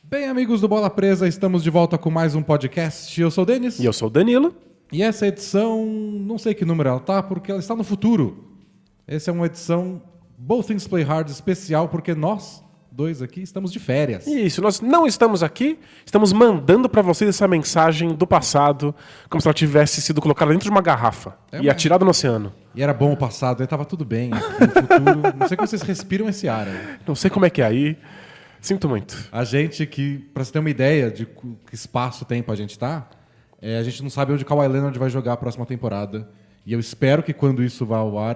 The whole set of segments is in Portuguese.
Bem, amigos do Bola Presa, estamos de volta com mais um podcast. Eu sou o Denis. E eu sou o Danilo. E essa edição, não sei que número ela tá, porque ela está no futuro. Essa é uma edição Both Things Play Hard especial, porque nós dois aqui estamos de férias. Isso, nós não estamos aqui, estamos mandando pra vocês essa mensagem do passado, como se ela tivesse sido colocada dentro de uma garrafa e atirada no oceano. E era bom o passado, aí tava tudo bem. Aqui no futuro, não sei como vocês respiram esse ar aí. Não sei como é que é aí, sinto muito. A gente que, pra você ter uma ideia de que espaço-tempo a gente tá, a gente não sabe onde Kawhi Leonard vai jogar a próxima temporada. E eu espero que quando isso vá ao ar,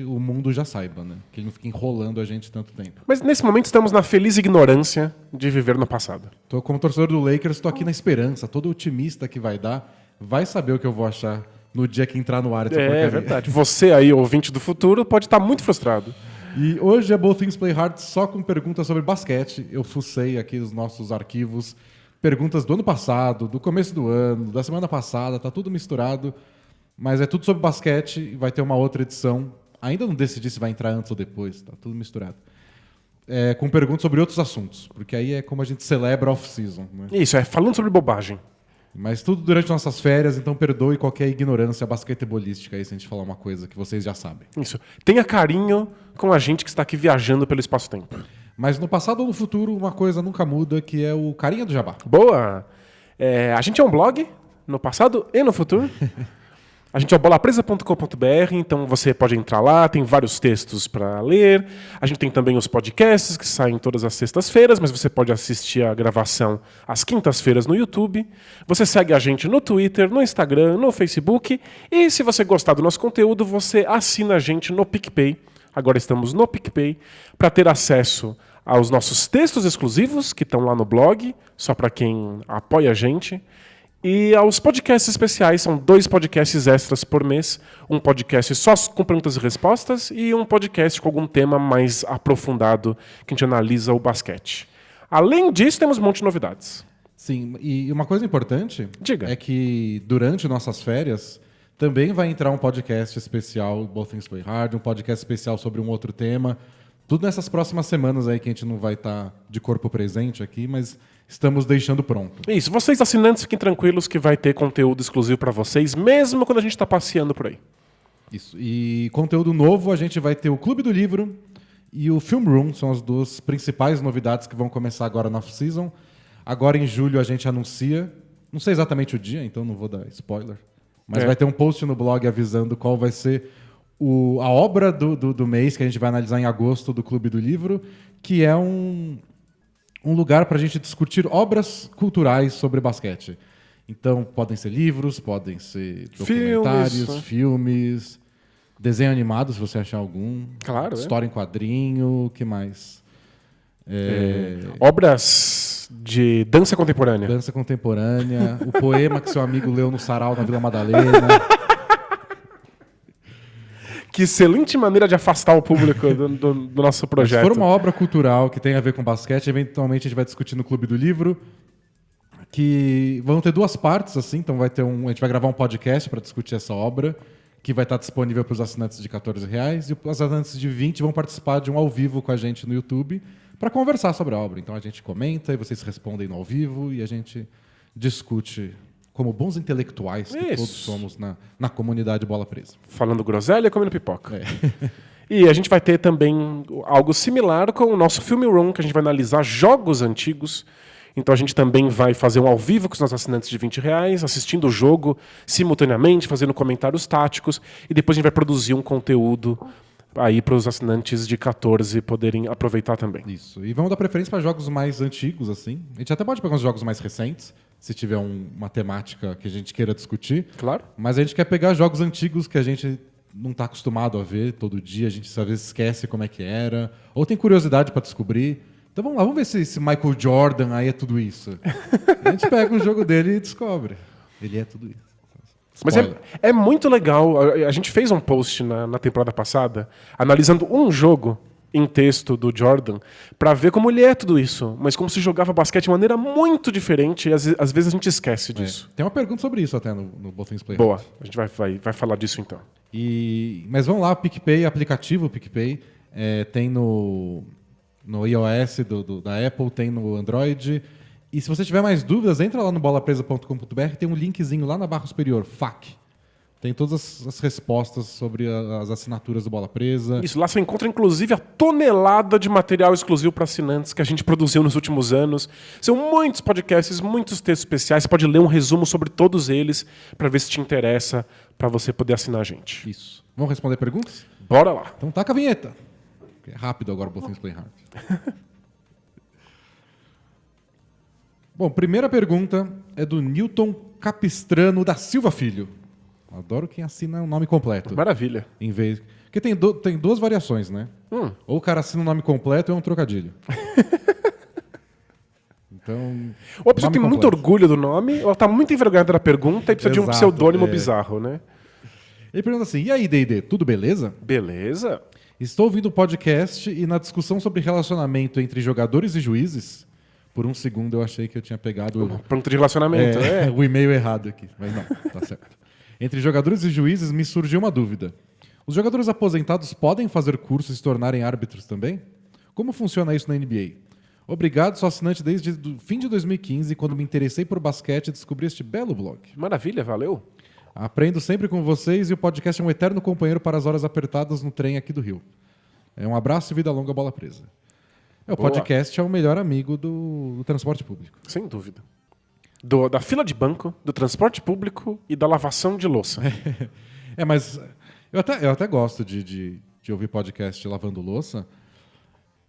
o mundo já saiba, né? Que ele não fique enrolando a gente tanto tempo. Mas nesse momento estamos na feliz ignorância de viver no passado. Como torcedor do Lakers, estou aqui na esperança. Todo otimista que vai dar, vai saber o que eu vou achar no dia que entrar no ar essa porcaria. É verdade. Você aí, ouvinte do futuro, pode estar muito frustrado. E hoje é Both Things Play Hard só com perguntas sobre basquete. Eu fucei aqui os nossos arquivos. Perguntas do ano passado, do começo do ano, da semana passada, tá tudo misturado. Mas é tudo sobre basquete e vai ter uma outra edição. Ainda não decidi se vai entrar antes ou depois, tá tudo misturado. Com perguntas sobre outros assuntos, porque aí é como a gente celebra a off-season. Né? Isso, falando sobre bobagem. Mas tudo durante nossas férias, então perdoe qualquer ignorância basquetebolística aí se a gente falar uma coisa que vocês já sabem. Isso. Tenha carinho com a gente que está aqui viajando pelo espaço-tempo. Mas no passado ou no futuro, uma coisa nunca muda, que é o carinha do jabá. Boa! A gente é um blog, no passado e no futuro. A gente é bolapresa.com.br, então você pode entrar lá, tem vários textos para ler. A gente tem também os podcasts que saem todas as sextas-feiras, mas você pode assistir a gravação às quintas-feiras no YouTube. Você segue a gente no Twitter, no Instagram, no Facebook. E se você gostar do nosso conteúdo, você assina a gente no PicPay. Agora estamos no PicPay para ter acesso aos nossos textos exclusivos, que estão lá no blog, só para quem apoia a gente. E aos podcasts especiais, são 2 podcasts extras por mês. Um podcast só com perguntas e respostas e um podcast com algum tema mais aprofundado que a gente analisa o basquete. Além disso, temos um monte de novidades. Sim, e uma coisa importante Diga. É que durante nossas férias também vai entrar um podcast especial, Both Things Play Hard, um podcast especial sobre um outro tema. Tudo nessas próximas semanas aí que a gente não vai estar de corpo presente aqui, mas estamos deixando pronto. Isso, vocês assinantes fiquem tranquilos que vai ter conteúdo exclusivo para vocês, mesmo quando a gente está passeando por aí. Isso, e conteúdo novo, a gente vai ter o Clube do Livro e o Film Room, são as 2 principais novidades que vão começar agora na off-season. Agora em julho a gente anuncia, não sei exatamente o dia, então não vou dar spoiler, mas vai ter um post no blog avisando qual vai ser a obra do mês que a gente vai analisar em agosto do Clube do Livro, que é um lugar para a gente discutir obras culturais sobre basquete. Então, podem ser livros, podem ser documentários, filmes, desenho animado, se você achar algum. Claro. História em quadrinho, o que mais? Obras de dança contemporânea. Dança contemporânea, o poema que seu amigo leu no sarau na Vila Madalena. Que excelente maneira de afastar o público do nosso projeto. Se for uma obra cultural que tem a ver com basquete, eventualmente a gente vai discutir no Clube do Livro, que vão ter 2 partes, assim, então a gente vai gravar um podcast para discutir essa obra, que vai estar disponível para os assinantes de R$14, e os assinantes de 20 vão participar de um ao vivo com a gente no YouTube para conversar sobre a obra. Então a gente comenta e vocês respondem no ao vivo e a gente discute como bons intelectuais que todos somos na comunidade Bola Presa. Falando groselha e comendo pipoca. E a gente vai ter também algo similar com o nosso Film Room, que a gente vai analisar jogos antigos. Então a gente também vai fazer um ao vivo com os nossos assinantes de R$20, assistindo o jogo simultaneamente, fazendo comentários táticos, e depois a gente vai produzir um conteúdo aí para os assinantes de 14 poderem aproveitar também. Isso. E vamos dar preferência para jogos mais antigos, assim. A gente até pode pegar uns jogos mais recentes, se tiver uma temática que a gente queira discutir. Claro. Mas a gente quer pegar jogos antigos que a gente não está acostumado a ver todo dia, a gente às vezes esquece como é que era, ou tem curiosidade para descobrir. Então vamos lá, vamos ver se esse Michael Jordan aí é tudo isso. A gente pega um jogo dele e descobre. Ele é tudo isso. Mas é muito legal. A gente fez um post na temporada passada analisando um jogo em texto do Jordan para ver como ele é tudo isso, mas como se jogava basquete de maneira muito diferente e às vezes a gente esquece disso. Tem uma pergunta sobre isso até no Both Things Play. Boa, a gente vai falar disso então. Mas vamos lá, PicPay, aplicativo PicPay, tem no iOS da Apple, tem no Android. E se você tiver mais dúvidas, entra lá no bolapresa.com.br, tem um linkzinho lá na barra superior, FAQ. Tem todas as respostas sobre as assinaturas do Bola Presa. Isso, lá você encontra inclusive a tonelada de material exclusivo para assinantes que a gente produziu nos últimos anos. São muitos podcasts, muitos textos especiais. Você pode ler um resumo sobre todos eles para ver se te interessa, para você poder assinar a gente. Isso. Vamos responder perguntas? Bora lá. Então taca a vinheta. É rápido agora o Botões Play Hard. Bom, primeira pergunta é do Newton Capistrano da Silva Filho. Adoro quem assina o nome completo. Maravilha. Em vez... Porque tem duas variações, né? Ou o cara assina o nome completo ou é um trocadilho. Então... Ou a pessoa tem muito orgulho do nome, ou ela tá muito envergonhada da pergunta e precisa de um pseudônimo bizarro, né? Ele pergunta assim, e aí, D&D, tudo beleza? Beleza. Estou ouvindo o podcast e na discussão sobre relacionamento entre jogadores e juízes, por um segundo eu achei que eu tinha pegado Pergunta de relacionamento, o e-mail errado aqui, mas não, tá certo. Entre jogadores e juízes me surgiu uma dúvida. Os jogadores aposentados podem fazer cursos e se tornarem árbitros também? Como funciona isso na NBA? Obrigado, sou assinante desde o fim de 2015, quando me interessei por basquete e descobri este belo blog. Maravilha, valeu. Aprendo sempre com vocês e o podcast é um eterno companheiro para as horas apertadas no trem aqui do Rio. Um abraço e vida longa, Bola Presa. O podcast é o melhor amigo do transporte público. Sem dúvida. Da fila de banco, do transporte público e da lavação de louça. Mas eu até gosto de ouvir podcast lavando louça,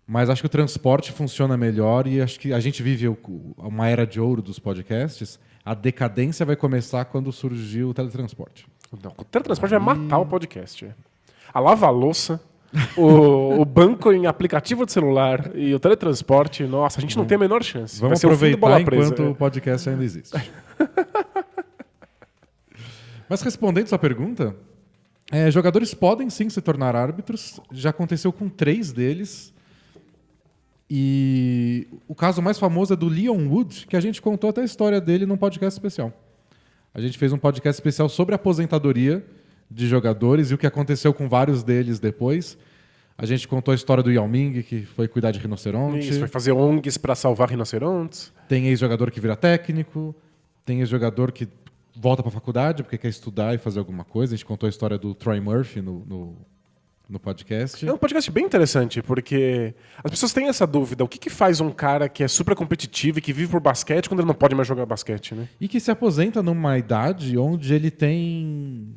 mas acho que o transporte funciona melhor e acho que a gente vive uma era de ouro dos podcasts. A decadência vai começar quando surgir o teletransporte. Não, o teletransporte vai matar o podcast. A lava-louça, o banco em aplicativo de celular e o teletransporte, nossa, a gente não tem a menor chance. Vamos aproveitar enquanto o podcast ainda existe. Mas respondendo sua pergunta, jogadores podem sim se tornar árbitros. Já aconteceu com 3 deles. E o caso mais famoso é do Leon Wood, que a gente contou até a história dele num podcast especial. A gente fez um podcast especial sobre a aposentadoria de jogadores e o que aconteceu com vários deles depois. A gente contou a história do Yao Ming, que foi cuidar de rinoceronte. Isso, foi fazer ONGs para salvar rinocerontes. Tem ex-jogador que vira técnico. Tem ex-jogador que volta para a faculdade porque quer estudar e fazer alguma coisa. A gente contou a história do Troy Murphy no podcast. É um podcast bem interessante, porque as pessoas têm essa dúvida. O que faz um cara que é super competitivo e que vive por basquete quando ele não pode mais jogar basquete, né? E que se aposenta numa idade onde ele tem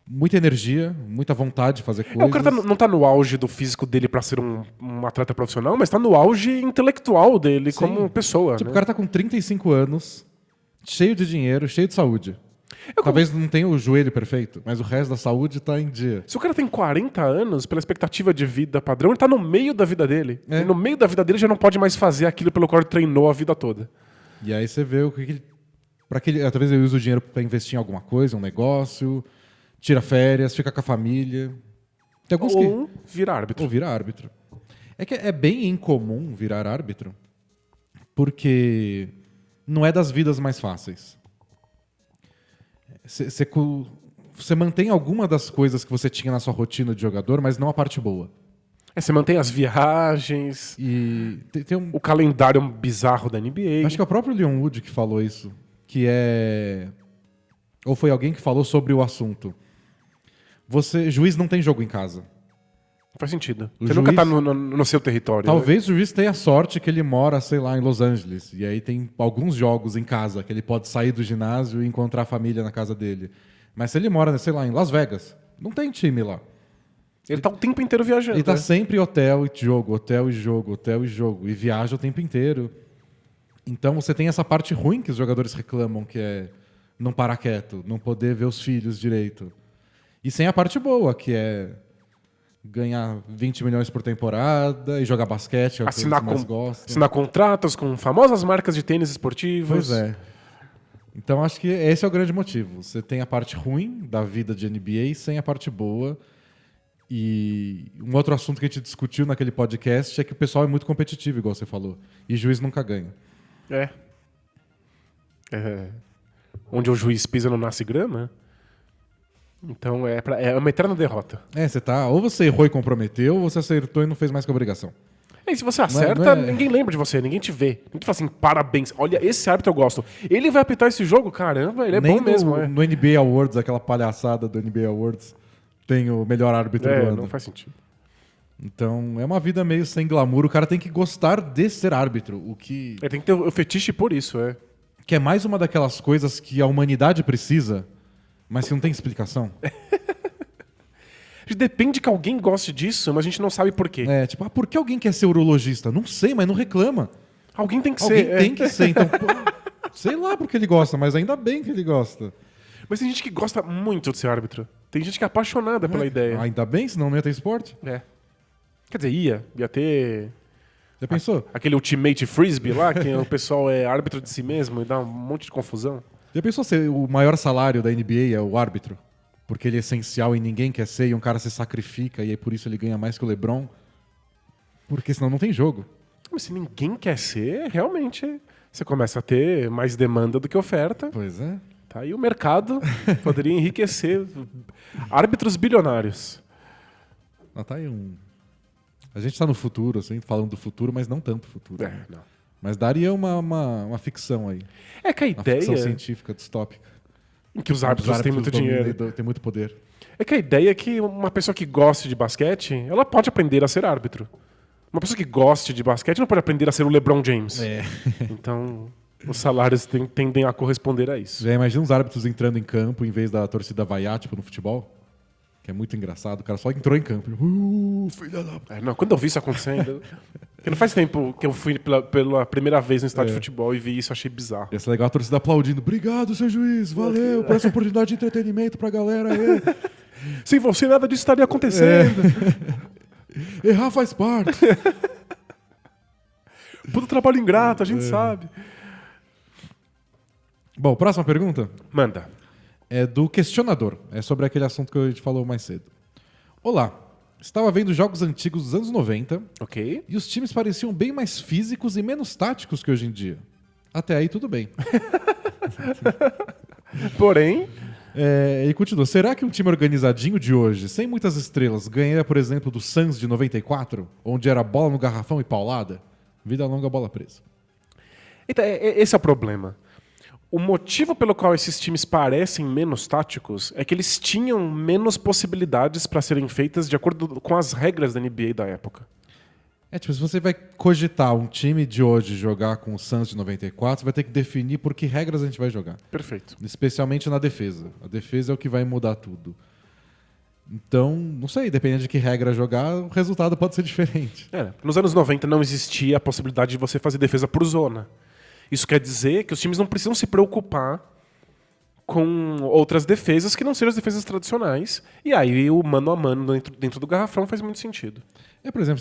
muita energia, muita vontade de fazer coisas. O cara não tá no auge do físico dele para ser um atleta profissional, mas tá no auge intelectual dele. Sim. Como pessoa. Tipo, né? O cara tá com 35 anos, cheio de dinheiro, cheio de saúde. Talvez não tenha o joelho perfeito, mas o resto da saúde tá em dia. Se o cara tem 40 anos, pela expectativa de vida padrão, ele tá no meio da vida dele. E no meio da vida dele já não pode mais fazer aquilo pelo qual ele treinou a vida toda. E aí você vê o que ele... Talvez ele use o dinheiro para investir em alguma coisa, um negócio, tira férias, fica com a família. Tem alguns Ou vira árbitro. Ou vira árbitro. É que é bem incomum virar árbitro, porque não é das vidas mais fáceis. Você mantém alguma das coisas que você tinha na sua rotina de jogador, mas não a parte boa. Você mantém as viagens, e tem o calendário bizarro da NBA. Acho que é o próprio Leon Wood que falou isso, que é... Ou foi alguém que falou sobre o assunto. Juiz não tem jogo em casa. Faz sentido. Você nunca tá no seu território. Talvez o juiz tenha sorte que ele mora, sei lá, em Los Angeles. E aí tem alguns jogos em casa que ele pode sair do ginásio e encontrar a família na casa dele. Mas se ele mora, sei lá, em Las Vegas, não tem time lá. Ele tá o tempo inteiro viajando. Ele tá sempre hotel e jogo, hotel e jogo, hotel e jogo. E viaja o tempo inteiro. Então você tem essa parte ruim que os jogadores reclamam, que é não parar quieto, não poder ver os filhos direito. E sem a parte boa, que é ganhar 20 milhões por temporada e jogar basquete, é o que eles mais gostam. Assinar contratos com famosas marcas de tênis esportivos. Pois é. Então acho que esse é o grande motivo. Você tem a parte ruim da vida de NBA sem a parte boa. E um outro assunto que a gente discutiu naquele podcast é que o pessoal é muito competitivo, igual você falou. E juiz nunca ganha. Onde o juiz pisa não nasce grama. Então é uma eterna derrota. Ou você errou e comprometeu, ou você acertou e não fez mais que obrigação. E se você acerta, não é- ninguém lembra de você, ninguém te vê. Ninguém te fala assim, parabéns, olha, esse árbitro eu gosto. Ele vai apitar esse jogo? Caramba, ele é Nem bom mesmo. no NBA Awards, aquela palhaçada do NBA Awards, tem o melhor árbitro do ano. Não faz sentido. Então, é uma vida meio sem glamour. O cara tem que gostar de ser árbitro, o que, Ele tem que ter o fetiche por isso, que é mais uma daquelas coisas que a humanidade precisa, mas que não tem explicação. Depende que alguém goste disso, mas a gente não sabe por quê. É, tipo, por que alguém quer ser urologista? Não sei, mas não reclama. Alguém tem que Alguém ser. tem que ser, então, pô, sei lá porque ele gosta, mas ainda bem que ele gosta. Mas tem gente que gosta muito de ser árbitro. Tem gente que é apaixonada pela ideia. Ainda bem, senão não ia ter esporte. Quer dizer, ia ter Já pensou? aquele Ultimate Frisbee lá, que o pessoal é árbitro de si mesmo e dá um monte de confusão. Já pensou se o maior salário da NBA é o árbitro? Porque ele é essencial e ninguém quer ser, e um cara se sacrifica, e aí por isso ele ganha mais que o LeBron? Porque senão não tem jogo. Mas se ninguém quer ser, realmente você começa a ter mais demanda do que oferta. Pois é. Tá aí o mercado poderia enriquecer árbitros bilionários. Tá aí um... A gente tá no futuro, assim, falando do futuro, mas não tanto futuro. né? Não. Mas daria uma ficção aí. É que a Uma ficção ideia científica, distópica. em que os árbitros têm muito dinheiro. Tem muito poder. É que a ideia é que uma pessoa que goste de basquete, ela pode aprender a ser árbitro. Uma pessoa que goste de basquete não pode aprender a ser o LeBron James. Então, os salários tendem a corresponder a isso. Já imagina os árbitros entrando em campo em vez da torcida vaiar, tipo no futebol? Que é muito engraçado. O cara só entrou em campo. Filha da... Não, quando eu vi isso acontecendo... Porque não faz tempo que eu fui pela primeira vez no estádio de futebol e vi isso, achei bizarro. Ia ser legal a torcida aplaudindo. Obrigado, seu juiz. Valeu. Por essa oportunidade de entretenimento pra galera aí. Sem você, nada disso estaria acontecendo. Errar faz parte. Puto trabalho ingrato, a gente sabe. Bom, próxima pergunta Manda. é do questionador. É sobre aquele assunto que a gente falou mais cedo. Olá. Estava vendo jogos antigos dos anos 90 Ok. e os times pareciam bem mais físicos e menos táticos que hoje em dia. Até aí tudo bem. Porém... E continua. Será que um time organizadinho de hoje, sem muitas estrelas, ganharia, por exemplo, do Suns de 94, onde era bola no garrafão e paulada? Vida longa, bola presa. Então, esse é o problema. O motivo pelo qual esses times parecem menos táticos é que eles tinham menos possibilidades para serem feitas de acordo com as regras da NBA da época. Tipo, se você vai cogitar um time de hoje jogar com o Suns de 94, você vai ter que definir por que regras a gente vai jogar. Perfeito. Especialmente na defesa. A defesa é o que vai mudar tudo. Então, não sei, dependendo de que regra jogar, o resultado pode ser diferente. Nos anos 90 não existia a possibilidade de você fazer defesa por zona. Isso quer dizer que os times não precisam se preocupar com outras defesas que não sejam as defesas tradicionais. E aí o mano a mano dentro do garrafão faz muito sentido. Por exemplo,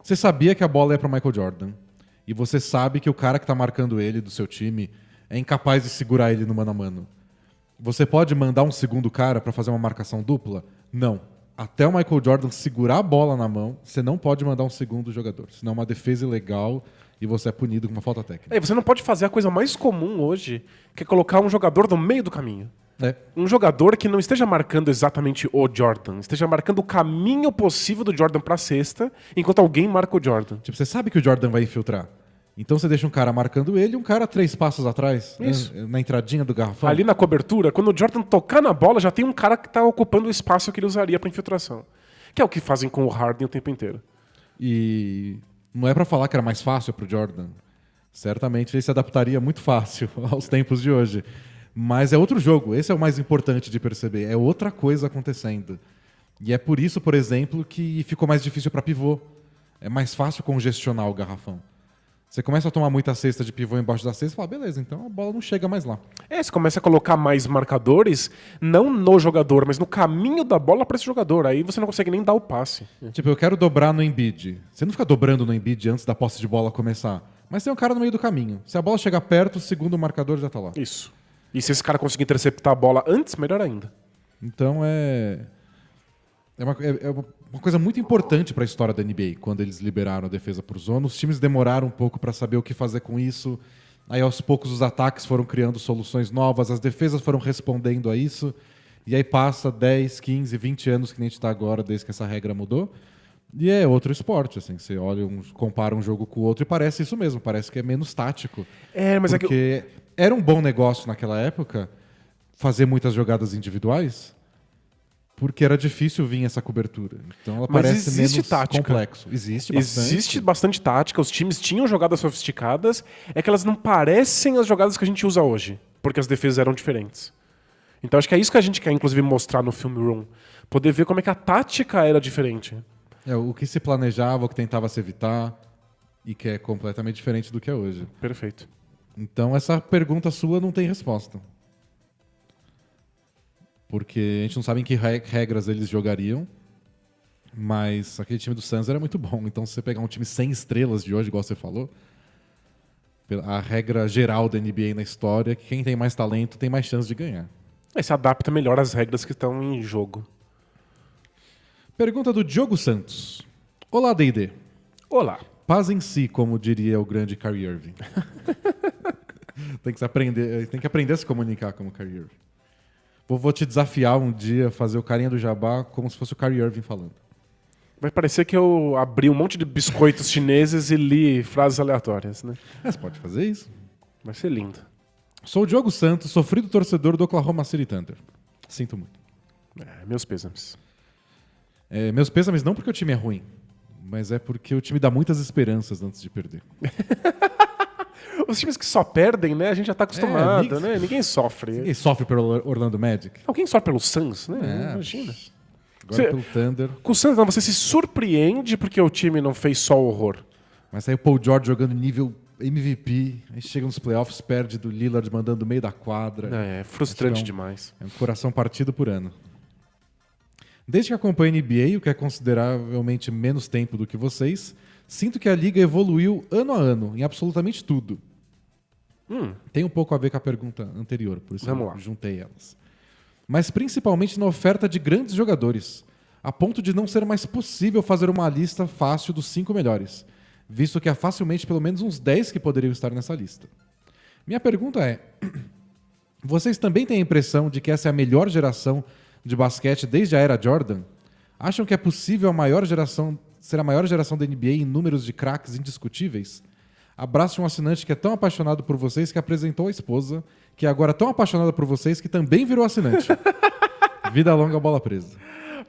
você sabia que a bola é para Michael Jordan. E você sabe que o cara que está marcando ele do seu time é incapaz de segurar ele no mano a mano. Você pode mandar um segundo cara para fazer uma marcação dupla? Não. Até o Michael Jordan segurar a bola na mão, você não pode mandar um segundo jogador. Senão é uma defesa ilegal e você é punido com uma falta técnica. Você não pode fazer a coisa mais comum hoje, que é colocar um jogador no meio do caminho. Um jogador que não esteja marcando exatamente o Jordan, esteja marcando o caminho possível do Jordan para a cesta, enquanto alguém marca o Jordan. Tipo, você sabe que o Jordan vai infiltrar. Então você deixa um cara marcando ele e um cara 3 passos atrás, Isso. né, na entradinha do garrafão. Ali na cobertura, quando o Jordan tocar na bola, já tem um cara que está ocupando o espaço que ele usaria para infiltração. Que é o que fazem com o Harden o tempo inteiro. E não é pra falar que era mais fácil pro Jordan. Certamente ele se adaptaria muito fácil aos tempos de hoje. Mas é outro jogo. Esse é o mais importante de perceber. É outra coisa acontecendo. E é por isso, por exemplo, que ficou mais difícil para pivô. É mais fácil congestionar o garrafão. Você começa a tomar muita cesta de pivô embaixo da cesta e fala, beleza, então a bola não chega mais lá. Você começa a colocar mais marcadores, não no jogador, mas no caminho da bola para esse jogador. Aí você não consegue nem dar o passe. Tipo, eu quero dobrar no Embiid. Você não fica dobrando no Embiid antes da posse de bola começar. Mas tem um cara no meio do caminho. Se a bola chegar perto, o segundo marcador já tá lá. Isso. E se esse cara conseguir interceptar a bola antes, melhor ainda. Então é uma coisa muito importante para a história da NBA, quando eles liberaram a defesa por zona. Os times demoraram um pouco para saber o que fazer com isso. Aí, aos poucos, os ataques foram criando soluções novas, as defesas foram respondendo a isso. E aí passa 10, 15, 20 anos que nem a gente está agora, desde que essa regra mudou. E é outro esporte, assim. Você olha, compara um jogo com o outro e parece isso mesmo. Parece que é menos tático. Mas porque era um bom negócio naquela época fazer muitas jogadas individuais, porque era difícil vir essa cobertura. Então ela parece menos complexo. Existe bastante. Existe bastante tática, os times tinham jogadas sofisticadas, é que elas não parecem as jogadas que a gente usa hoje, porque as defesas eram diferentes. Então acho que é isso que a gente quer, inclusive, mostrar no Film Room. Poder ver como é que a tática era diferente. O que se planejava, o que tentava se evitar, e que é completamente diferente do que é hoje. Perfeito. Então essa pergunta sua não tem resposta. Porque a gente não sabe em que regras eles jogariam, mas aquele time do Suns era muito bom. Então se você pegar um time sem estrelas de hoje, igual você falou, a regra geral da NBA na história é que quem tem mais talento tem mais chance de ganhar. Aí se adapta melhor às regras que estão em jogo. Pergunta do Diogo Santos. Olá, D&D. Olá. Paz em si, como diria o grande Kyrie Irving. tem que aprender a se comunicar como Kyrie Irving. Vou te desafiar um dia a fazer o carinha do jabá como se fosse o Kyrie Irving falando. Vai parecer que eu abri um monte de biscoitos chineses e li frases aleatórias, né? Você pode fazer isso. Vai ser lindo. Sou o Diogo Santos, sofrido torcedor do Oklahoma City Thunder. Sinto muito. Meus pêsames. Meus pêsames não porque o time é ruim, mas é porque o time dá muitas esperanças antes de perder. Os times que só perdem, né? A gente já tá acostumado, né? Ninguém sofre. Ninguém sofre pelo Orlando Magic. Alguém sofre pelo Suns, né? Imagina. Agora pelo Thunder. Com o Suns, não, você se surpreende porque o time não fez só horror. Mas aí o Paul George jogando nível MVP, aí chega nos playoffs, perde do Lillard mandando no meio da quadra. É frustrante demais. É um coração partido por ano. Desde que acompanho a NBA, o que é consideravelmente menos tempo do que vocês, sinto que a liga evoluiu ano a ano, em absolutamente tudo. Tem um pouco a ver com a pergunta anterior, por isso eu juntei elas. Mas principalmente na oferta de grandes jogadores, a ponto de não ser mais possível fazer uma lista fácil dos 5 melhores, visto que há facilmente pelo menos uns 10 que poderiam estar nessa lista. Minha pergunta é, vocês também têm a impressão de que essa é a melhor geração de basquete desde a era Jordan? Acham que é possível ser a maior geração da NBA em números de craques indiscutíveis? Abraço de um assinante que é tão apaixonado por vocês que apresentou a esposa, que é agora tão apaixonada por vocês que também virou assinante. Vida longa, bola presa.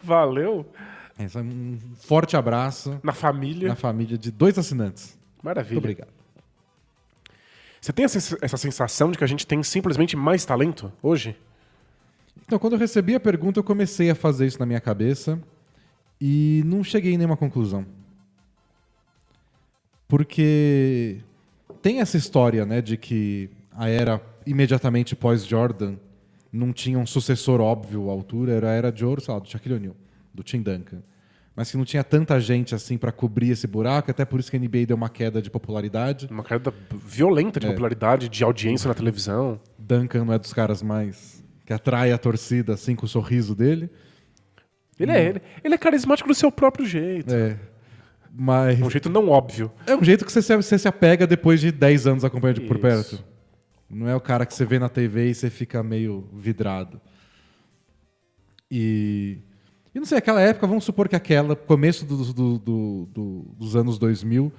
Valeu. Um forte abraço. Na família. Na família de 2 assinantes. Maravilha. Muito obrigado. Você tem essa sensação de que a gente tem simplesmente mais talento hoje? Então, quando eu recebi a pergunta, eu comecei a fazer isso na minha cabeça e não cheguei em nenhuma conclusão. Porque tem essa história, né, de que a era imediatamente pós-Jordan não tinha um sucessor óbvio à altura, era a era de ouro, sei lá, do Shaquille O'Neal, do Tim Duncan. Mas que não tinha tanta gente assim para cobrir esse buraco, até por isso que a NBA deu uma queda de popularidade. Uma queda violenta de popularidade, de audiência na televisão. Duncan não é dos caras mais que atrai a torcida assim com o sorriso dele. Ele é carismático do seu próprio jeito. Mas um jeito não óbvio. É um jeito que você se apega depois de 10 anos acompanhando por perto. Não é o cara que você vê na TV e você fica meio vidrado. E não sei, aquela época, vamos supor que começo dos anos 2000,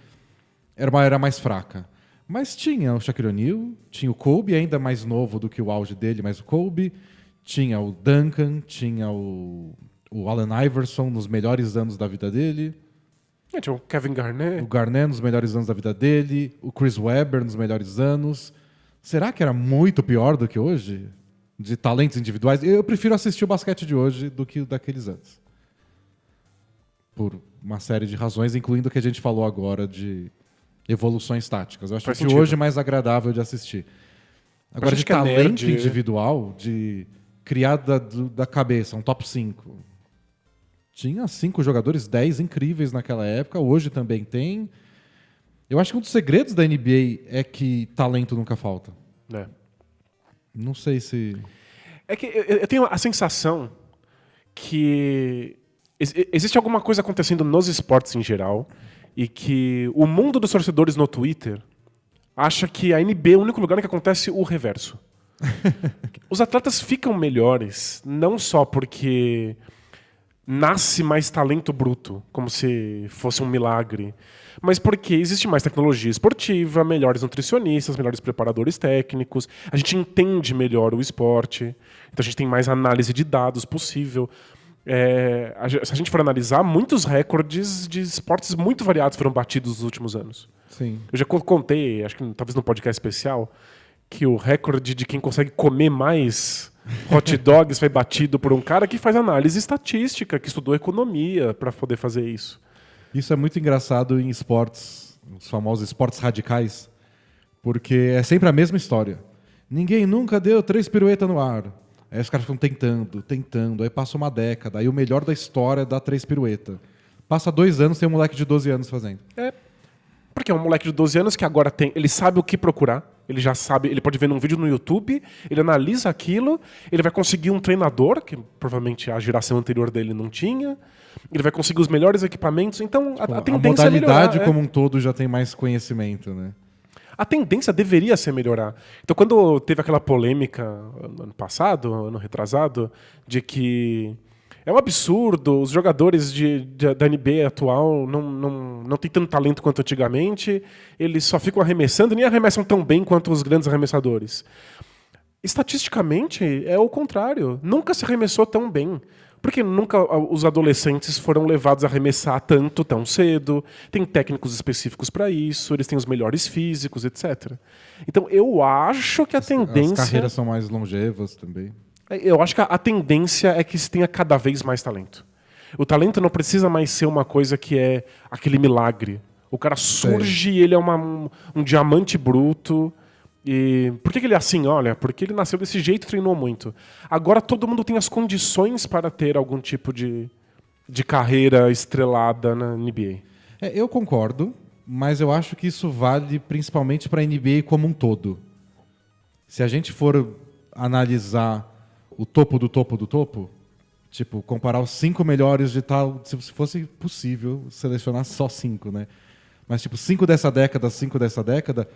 era uma era mais fraca. Mas tinha o Shaquille O'Neal, tinha o Kobe, ainda mais novo do que o auge dele, mas o Kobe, tinha o Duncan, tinha o Allen Iverson nos melhores anos da vida dele. Tinha o Kevin Garnett. O Garnett nos melhores anos da vida dele, o Chris Webber nos melhores anos. Será que era muito pior do que hoje? De talentos individuais? Eu prefiro assistir o basquete de hoje do que o daqueles anos. Por uma série de razões, incluindo o que a gente falou agora de evoluções táticas. Eu acho que hoje é mais agradável de assistir. Agora, de talento individual, de criar da cabeça, um top 5. Tinha 5 jogadores, 10 incríveis naquela época. Hoje também tem. Eu acho que um dos segredos da NBA é que talento nunca falta. Não sei se... É que eu tenho a sensação que existe alguma coisa acontecendo nos esportes em geral e que o mundo dos torcedores no Twitter acha que a NBA é o único lugar em que acontece o reverso. Os atletas ficam melhores não só porque nasce mais talento bruto, como se fosse um milagre. Mas porque existe mais tecnologia esportiva, melhores nutricionistas, melhores preparadores técnicos, a gente entende melhor o esporte, então a gente tem mais análise de dados possível. Se a gente for analisar, muitos recordes de esportes muito variados foram batidos nos últimos anos. Sim. Eu já contei, acho que talvez num podcast especial, que o recorde de quem consegue comer mais hot dogs foi batido por um cara que faz análise estatística, que estudou economia para poder fazer isso. Isso é muito engraçado em esportes, os famosos esportes radicais, porque é sempre a mesma história. Ninguém nunca deu 3 piruetas no ar. Aí os caras ficam tentando, aí passa uma década, aí o melhor da história dá 3 piruetas. Passa 2 anos, tem um moleque de 12 anos fazendo. Porque é um moleque de 12 anos que agora ele sabe o que procurar, ele já sabe, ele pode ver num vídeo no YouTube, ele analisa aquilo, ele vai conseguir um treinador, que provavelmente a geração anterior dele não tinha, ele vai conseguir os melhores equipamentos, então a tendência a modalidade é melhorar, como um todo já tem mais conhecimento, né? A tendência deveria ser melhorar. Então, quando teve aquela polêmica ano passado, ano retrasado, de que é um absurdo, os jogadores da NBA atual não têm tanto talento quanto antigamente, eles só ficam arremessando, nem arremessam tão bem quanto os grandes arremessadores. Estatisticamente, é o contrário. Nunca se arremessou tão bem. Porque nunca os adolescentes foram levados a arremessar tanto, tão cedo. Tem técnicos específicos para isso, eles têm os melhores físicos, etc. Então, eu acho que a tendência... As carreiras são mais longevas também. Eu acho que a tendência é que se tenha cada vez mais talento. O talento não precisa mais ser uma coisa que é aquele milagre. O cara surge e ele é um diamante bruto. E por que ele é assim? Olha, porque ele nasceu desse jeito e treinou muito. Agora todo mundo tem as condições para ter algum tipo de carreira estrelada na NBA. Eu concordo, mas eu acho que isso vale principalmente para a NBA como um todo. Se a gente for analisar o topo do topo do topo, tipo, comparar os 5 melhores de tal, se fosse possível selecionar só 5, né? Mas tipo, 5 dessa década,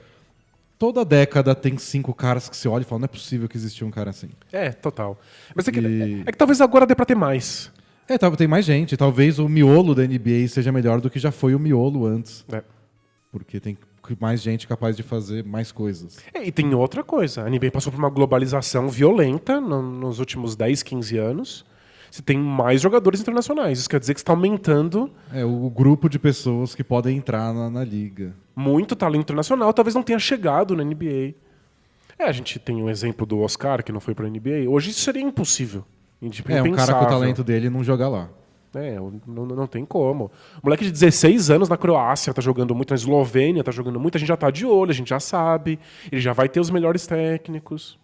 toda década tem 5 caras que se olham e falam, não é possível que existia um cara assim. Total. Mas é que talvez agora dê pra ter mais. Tem mais gente. Talvez o miolo da NBA seja melhor do que já foi o miolo antes. Porque tem mais gente capaz de fazer mais coisas. E tem outra coisa. A NBA passou por uma globalização violenta nos últimos 10, 15 anos. Você tem mais jogadores internacionais. Isso quer dizer que você está aumentando... o grupo de pessoas que podem entrar na liga. Muito talento internacional. Talvez não tenha chegado na NBA. A gente tem um exemplo do Oscar, que não foi para a NBA. Hoje isso seria impossível. Um cara com o talento dele não joga lá. Não tem como. O moleque de 16 anos na Croácia tá jogando muito, na Eslovênia tá jogando muito. A gente já tá de olho, a gente já sabe. Ele já vai ter os melhores técnicos.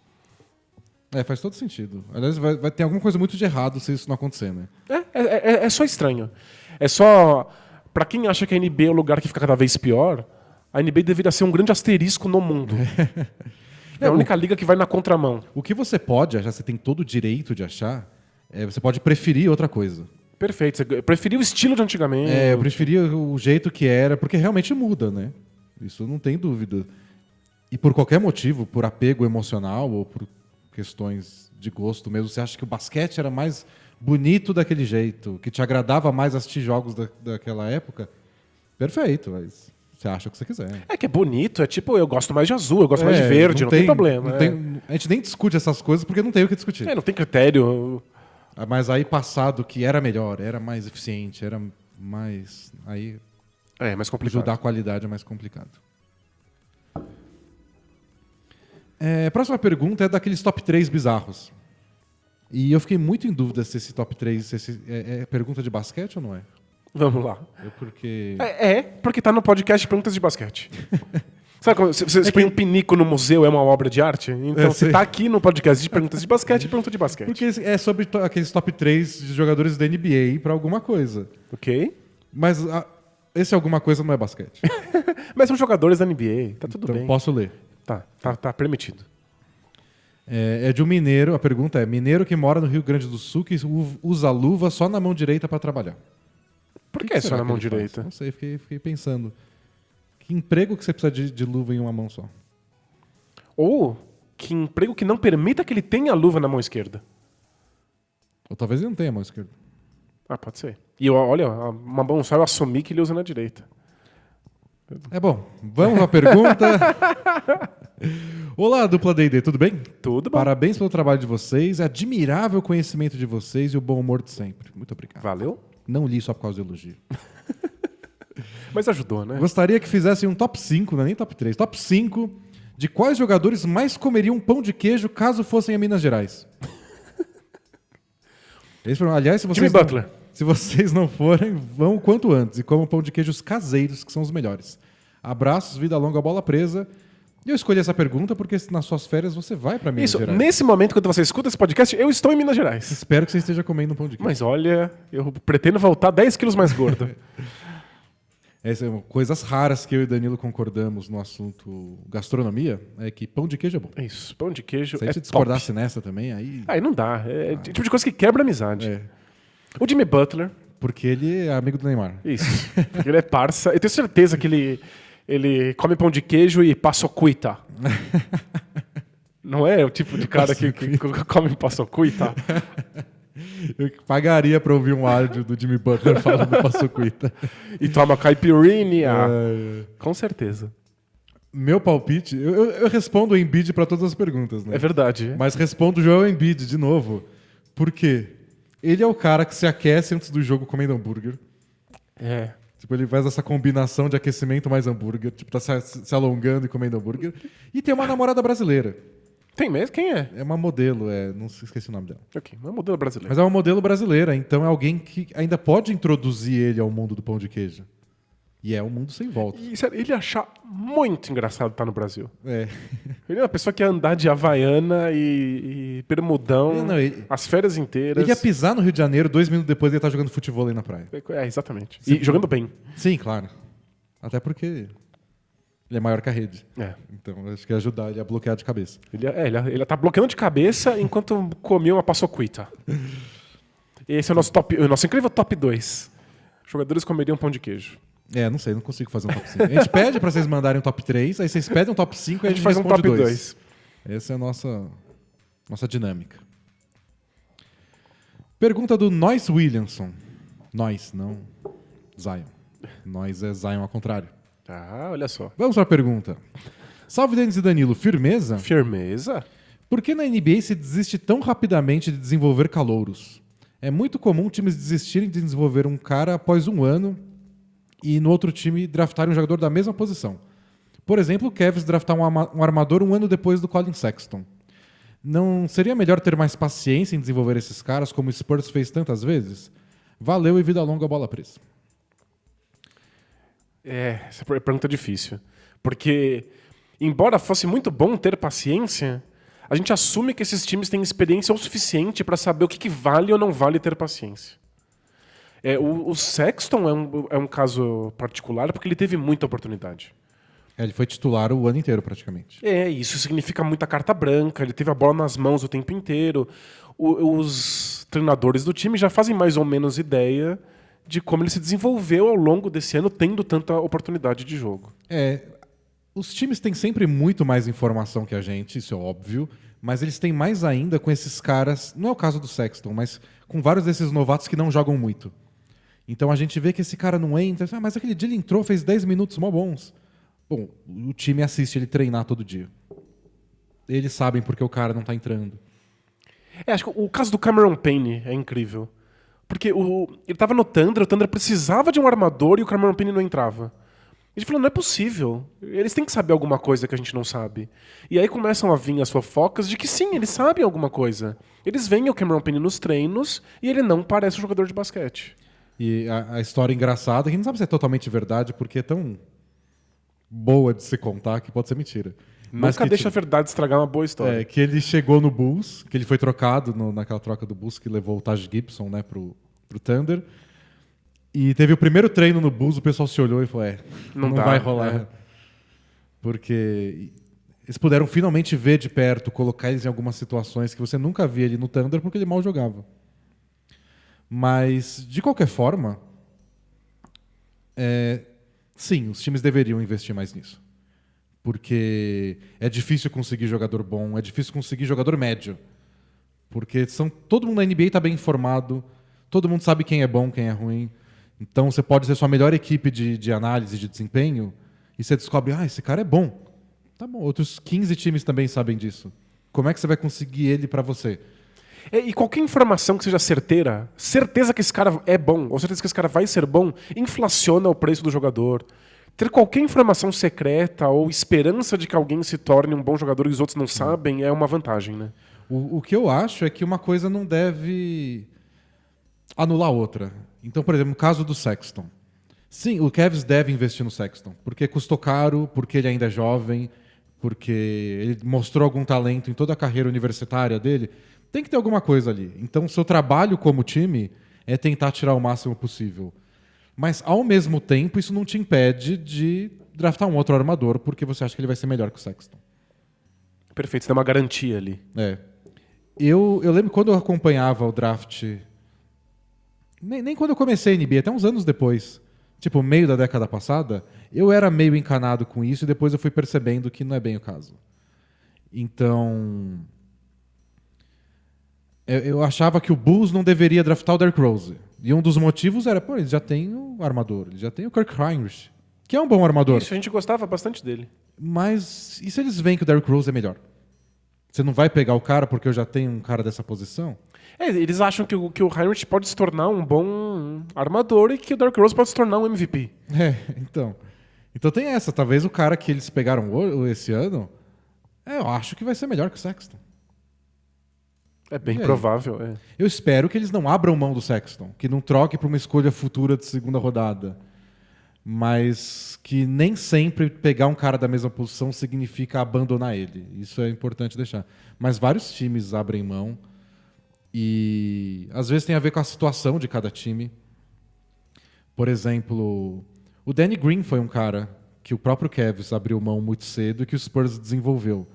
Faz todo sentido. Aliás, vai ter alguma coisa muito de errado se isso não acontecer, né? É só estranho. É só... Pra quem acha que a NBA é o lugar que fica cada vez pior, a NBA deveria ser um grande asterisco no mundo. É a única liga que vai na contramão. O que você pode achar, você tem todo o direito de achar, você pode preferir outra coisa. Perfeito. Você preferia o estilo de antigamente. Eu preferia o jeito que era, porque realmente muda, né? Isso não tem dúvida. E por qualquer motivo, por apego emocional ou por questões de gosto mesmo, você acha que o basquete era mais bonito daquele jeito, que te agradava mais assistir jogos daquela época, perfeito, mas você acha o que você quiser. Que é bonito, tipo, eu gosto mais de azul, eu gosto mais de verde, não tem problema. A gente nem discute essas coisas porque não tem o que discutir. Não tem critério. Mas aí passado que era melhor, era mais eficiente, era mais... Aí é mais complicado. Ajudar a qualidade é mais complicado. A próxima pergunta é daqueles top 3 bizarros. E eu fiquei muito em dúvida se esse top 3 é pergunta de basquete ou não é. Vamos lá. Porque tá no podcast Perguntas de Basquete. Sabe quando você põe um pinico no museu, é uma obra de arte? Então você tá aqui no podcast de Perguntas de Basquete e Pergunta de Basquete. Porque é sobre aqueles top 3 de jogadores da NBA para alguma coisa. Ok. Mas esse alguma coisa não é basquete. Mas são jogadores da NBA, tá tudo bem. Então posso ler. Tá permitido. É de um mineiro, a pergunta é: mineiro que mora no Rio Grande do Sul que usa luva só na mão direita para trabalhar. Por que só na mão direita? Faz? Não sei, fiquei pensando. Que emprego que você precisa de luva em uma mão só? Ou que emprego que não permita que ele tenha a luva na mão esquerda? Ou talvez ele não tenha a mão esquerda. Ah, pode ser. E olha, uma bonsai eu assumi que ele usa na direita. É bom. Vamos à pergunta. Olá, dupla D&D, tudo bem? Tudo bom. Parabéns pelo trabalho de vocês, admirável conhecimento de vocês e o bom humor de sempre. Muito obrigado. Valeu. Não li só por causa do elogio. Mas ajudou, né? Gostaria que fizessem um top 5, não é nem top 3, top 5 de quais jogadores mais comeriam pão de queijo caso fossem a Minas Gerais. Aliás, Jimmy Butler. Se vocês não forem, vão o quanto antes e comam pão de queijos caseiros, que são os melhores. Abraços, vida longa, bola presa. E eu escolhi essa pergunta porque nas suas férias você vai para Minas Gerais. Nesse momento, quando você escuta esse podcast, eu estou em Minas Gerais. Espero que você esteja comendo um pão de queijo. Mas olha, eu pretendo voltar 10 quilos mais gordo. Essas são coisas raras que eu e Danilo concordamos no assunto gastronomia, é que pão de queijo é bom. É isso, pão de queijo Se a é gente top. discordasse nessa também, aí... Aí não dá. É o tipo de coisa que quebra a amizade. É, O Jimmy Butler, porque ele é amigo do Neymar. isso. Porque ele é parça. Eu tenho certeza que ele come pão de queijo e passocuita. Não é o tipo de cara que come passocuita? Eu pagaria pra ouvir um áudio do Jimmy Butler falando passocuita. E toma caipirinha. É, Com certeza. meu palpite... Eu respondo o Embiid pra todas as perguntas, né? É verdade. Mas respondo o Joel Embiid de novo. Por quê? Ele é o cara que se aquece antes do jogo comendo hambúrguer. É. Tipo, ele faz essa combinação de aquecimento mais hambúrguer. Tipo, tá se alongando e comendo hambúrguer. E tem uma namorada brasileira. Tem mesmo? Quem é? É uma modelo, não esqueci o nome dela. Ok, não é modelo brasileiro. Mas é uma modelo brasileira, então é alguém que ainda pode introduzir ele ao mundo do pão de queijo. E é um mundo sem volta. E sério, ele achar muito engraçado estar no Brasil. É. Ele é uma pessoa que ia andar de Havaiana e bermudão as férias inteiras. Ele ia pisar no Rio de Janeiro, 2 minutos depois ele tá jogando futebol aí na praia. É, exatamente. E jogando bem. Sim, claro. Até porque ele é maior que a rede. É. Então acho que ia ajudar ele a bloquear de cabeça. Ele tá bloqueando de cabeça enquanto comia uma passocuita. Esse é o nosso incrível top 2. Jogadores comeriam pão de queijo. Não sei, não consigo fazer um top 5. A gente pede pra vocês mandarem um top 3, aí vocês pedem um top 5 e A gente faz um top 2. Essa é a nossa dinâmica. Pergunta do Noyce Williamson. Noyce, não Zion. Noyce é Zion ao contrário. Ah, olha só. Vamos para a pergunta. Salve, Denis e Danilo. Firmeza? Firmeza? Por que na NBA se desiste tão rapidamente de desenvolver calouros? É muito comum times desistirem de desenvolver um cara após um ano e no outro time draftarem um jogador da mesma posição. Por exemplo, o Cavs draftar um armador um ano depois do Colin Sexton. Não seria melhor ter mais paciência em desenvolver esses caras, como o Spurs fez tantas vezes? Valeu e vida longa, bola presa. Essa pergunta é difícil. Porque, embora fosse muito bom ter paciência, a gente assume que esses times têm experiência o suficiente para saber o que vale ou não vale ter paciência. O Sexton é um caso particular porque ele teve muita oportunidade. Ele foi titular o ano inteiro, praticamente. Isso significa muita carta branca, ele teve a bola nas mãos o tempo inteiro. Os treinadores do time já fazem mais ou menos ideia de como ele se desenvolveu ao longo desse ano, tendo tanta oportunidade de jogo. Os times têm sempre muito mais informação que a gente, isso é óbvio, mas eles têm mais ainda com esses caras, não é o caso do Sexton, mas com vários desses novatos que não jogam muito. Então a gente vê que esse cara não entra, mas aquele dia ele entrou, fez 10 minutos mó bons. Bom, o time assiste ele treinar todo dia. Eles sabem porque o cara não tá entrando. Acho que o caso do Cameron Payne é incrível. Porque ele tava no Thunder, o Thunder precisava de um armador e o Cameron Payne não entrava. Ele falou, não é possível. Eles têm que saber alguma coisa que a gente não sabe. E aí começam a vir as fofocas de que sim, eles sabem alguma coisa. Eles veem o Cameron Payne nos treinos e ele não parece um jogador de basquete. E a história engraçada, que não sabe se é totalmente verdade, porque é tão boa de se contar que pode ser mentira. Mas Nunca deixa a verdade estragar uma boa história. Que ele chegou no Bulls, que ele foi trocado naquela troca do Bulls que levou o Taj Gibson, né, pro Thunder. E teve o primeiro treino no Bulls, o pessoal se olhou e falou, não vai rolar. Porque eles puderam finalmente ver de perto, colocar eles em algumas situações que você nunca via ele no Thunder porque ele mal jogava. Mas, de qualquer forma, sim, os times deveriam investir mais nisso. Porque é difícil conseguir jogador bom, é difícil conseguir jogador médio. Porque todo mundo na NBA está bem informado, Todo mundo sabe quem é bom, quem é ruim. Então você pode ser sua melhor equipe de análise de desempenho e você descobre, esse cara é bom. Tá bom, outros 15 times também sabem disso. Como é que você vai conseguir ele pra você? E qualquer informação que seja certeira, certeza que esse cara é bom, ou certeza que esse cara vai ser bom, inflaciona o preço do jogador. Ter qualquer informação secreta ou esperança de que alguém se torne um bom jogador e os outros não sabem é uma vantagem, né? O que eu acho é que uma coisa não deve anular a outra. Então, por exemplo, no caso do Sexton. Sim, o Cavs deve investir no Sexton, porque custou caro, porque ele ainda é jovem, porque ele mostrou algum talento em toda a carreira universitária dele. Tem que ter alguma coisa ali. Então, seu trabalho como time é tentar tirar o máximo possível. Mas, ao mesmo tempo, isso não te impede de draftar um outro armador porque você acha que ele vai ser melhor que o Sexton. Perfeito, você tem uma garantia ali. Eu lembro quando eu acompanhava o draft... Nem quando eu comecei a NBA, até uns anos depois. Tipo, meio da década passada, eu era meio encanado com isso e depois eu fui percebendo que não é bem o caso. Então... Eu achava que o Bulls não deveria draftar o Derrick Rose. E um dos motivos era, eles já têm o armador, eles já têm o Kirk Heinrich, que é um bom armador. Isso, a gente gostava bastante dele. Mas e se eles veem que o Derrick Rose é melhor? Você não vai pegar o cara porque eu já tenho um cara dessa posição? Eles acham que o Heinrich pode se tornar um bom armador e que o Derrick Rose pode se tornar um MVP. Então. Então tem essa. Talvez o cara que eles pegaram esse ano, eu acho que vai ser melhor que o Sexton. É bem provável. Eu espero que eles não abram mão do Sexton, que não troque para uma escolha futura de segunda rodada. Mas que nem sempre pegar um cara da mesma posição significa abandonar ele. Isso é importante deixar. Mas vários times abrem mão e às vezes tem a ver com a situação de cada time. Por exemplo, o Danny Green foi um cara que o próprio Cavs abriu mão muito cedo e que o Spurs desenvolveu.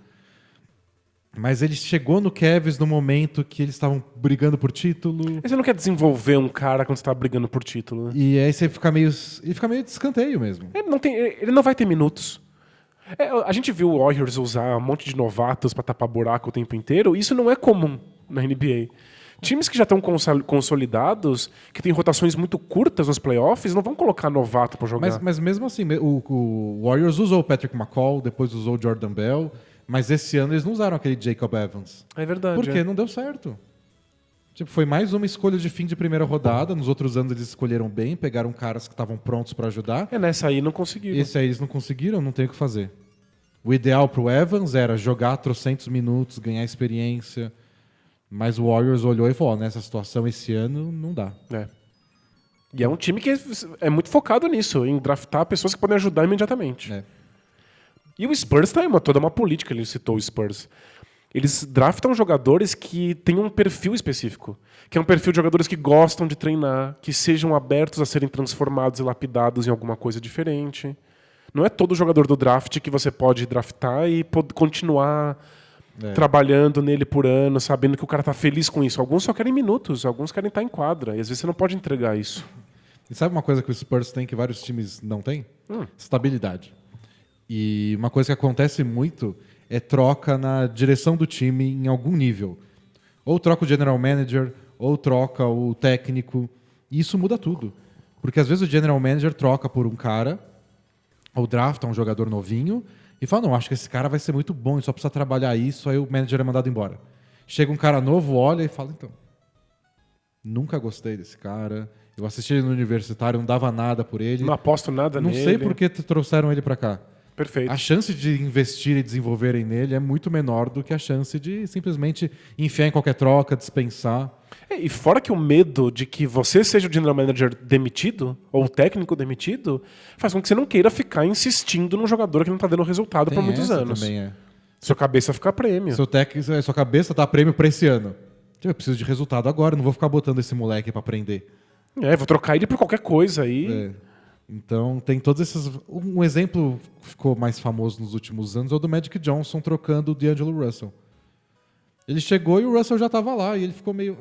Mas ele chegou no Cavs no momento que eles estavam brigando por título. Você não quer desenvolver um cara quando você está brigando por título, né? E aí você fica meio de escanteio mesmo. Ele não vai ter minutos. A gente viu o Warriors usar um monte de novatos para tapar buraco o tempo inteiro. Isso não é comum na NBA. Times que já estão consolidados, que têm rotações muito curtas nos playoffs, não vão colocar novato para jogar. Mas mesmo assim, o Warriors usou o Patrick McCall, depois usou o Jordan Bell. Mas esse ano eles não usaram aquele Jacob Evans. É verdade. Porque não deu certo. Tipo, foi mais uma escolha de fim de primeira rodada. Nos outros anos eles escolheram bem, pegaram caras que estavam prontos para ajudar. Nessa aí não conseguiram. Esse aí eles não conseguiram, não tem o que fazer. O ideal pro Evans era jogar 300 minutos, ganhar experiência. Mas o Warriors olhou e falou, nessa situação esse ano não dá. E é um time que é muito focado nisso, em draftar pessoas que podem ajudar imediatamente. E o Spurs tem toda uma política, ele citou o Spurs. Eles draftam jogadores que têm um perfil específico, que é um perfil de jogadores que gostam de treinar, que sejam abertos a serem transformados e lapidados em alguma coisa diferente. Não é todo jogador do draft que você pode draftar e continuar trabalhando nele por ano, sabendo que o cara está feliz com isso. Alguns só querem minutos, alguns querem estar em quadra, e às vezes você não pode entregar isso. E sabe uma coisa que o Spurs tem que vários times não têm? Estabilidade. E uma coisa que acontece muito é troca na direção do time em algum nível. Ou troca o general manager, ou troca o técnico. E isso muda tudo. Porque às vezes o general manager troca por um cara, ou drafta um jogador novinho, e fala, não, acho que esse cara vai ser muito bom, ele só precisa trabalhar isso, aí o manager é mandado embora. Chega um cara novo, olha e fala, então, nunca gostei desse cara, eu assisti ele no universitário, não dava nada por ele. Não aposto nada nele. Não sei por que trouxeram ele para cá. Perfeito. A chance de investir e desenvolverem nele é muito menor do que a chance de simplesmente enfiar em qualquer troca, dispensar. E fora que o medo de que você seja o general manager demitido, ou o técnico demitido, faz com que você não queira ficar insistindo num jogador que não está dando resultado por muitos anos. Também Sua cabeça fica prêmio. Sua cabeça dá prêmio para esse ano. Eu preciso de resultado agora, não vou ficar botando esse moleque para aprender. Vou trocar ele por qualquer coisa aí. Então, tem todos esses... Um exemplo que ficou mais famoso nos últimos anos é o do Magic Johnson trocando o D'Angelo Russell. Ele chegou e o Russell já estava lá, e ele ficou meio...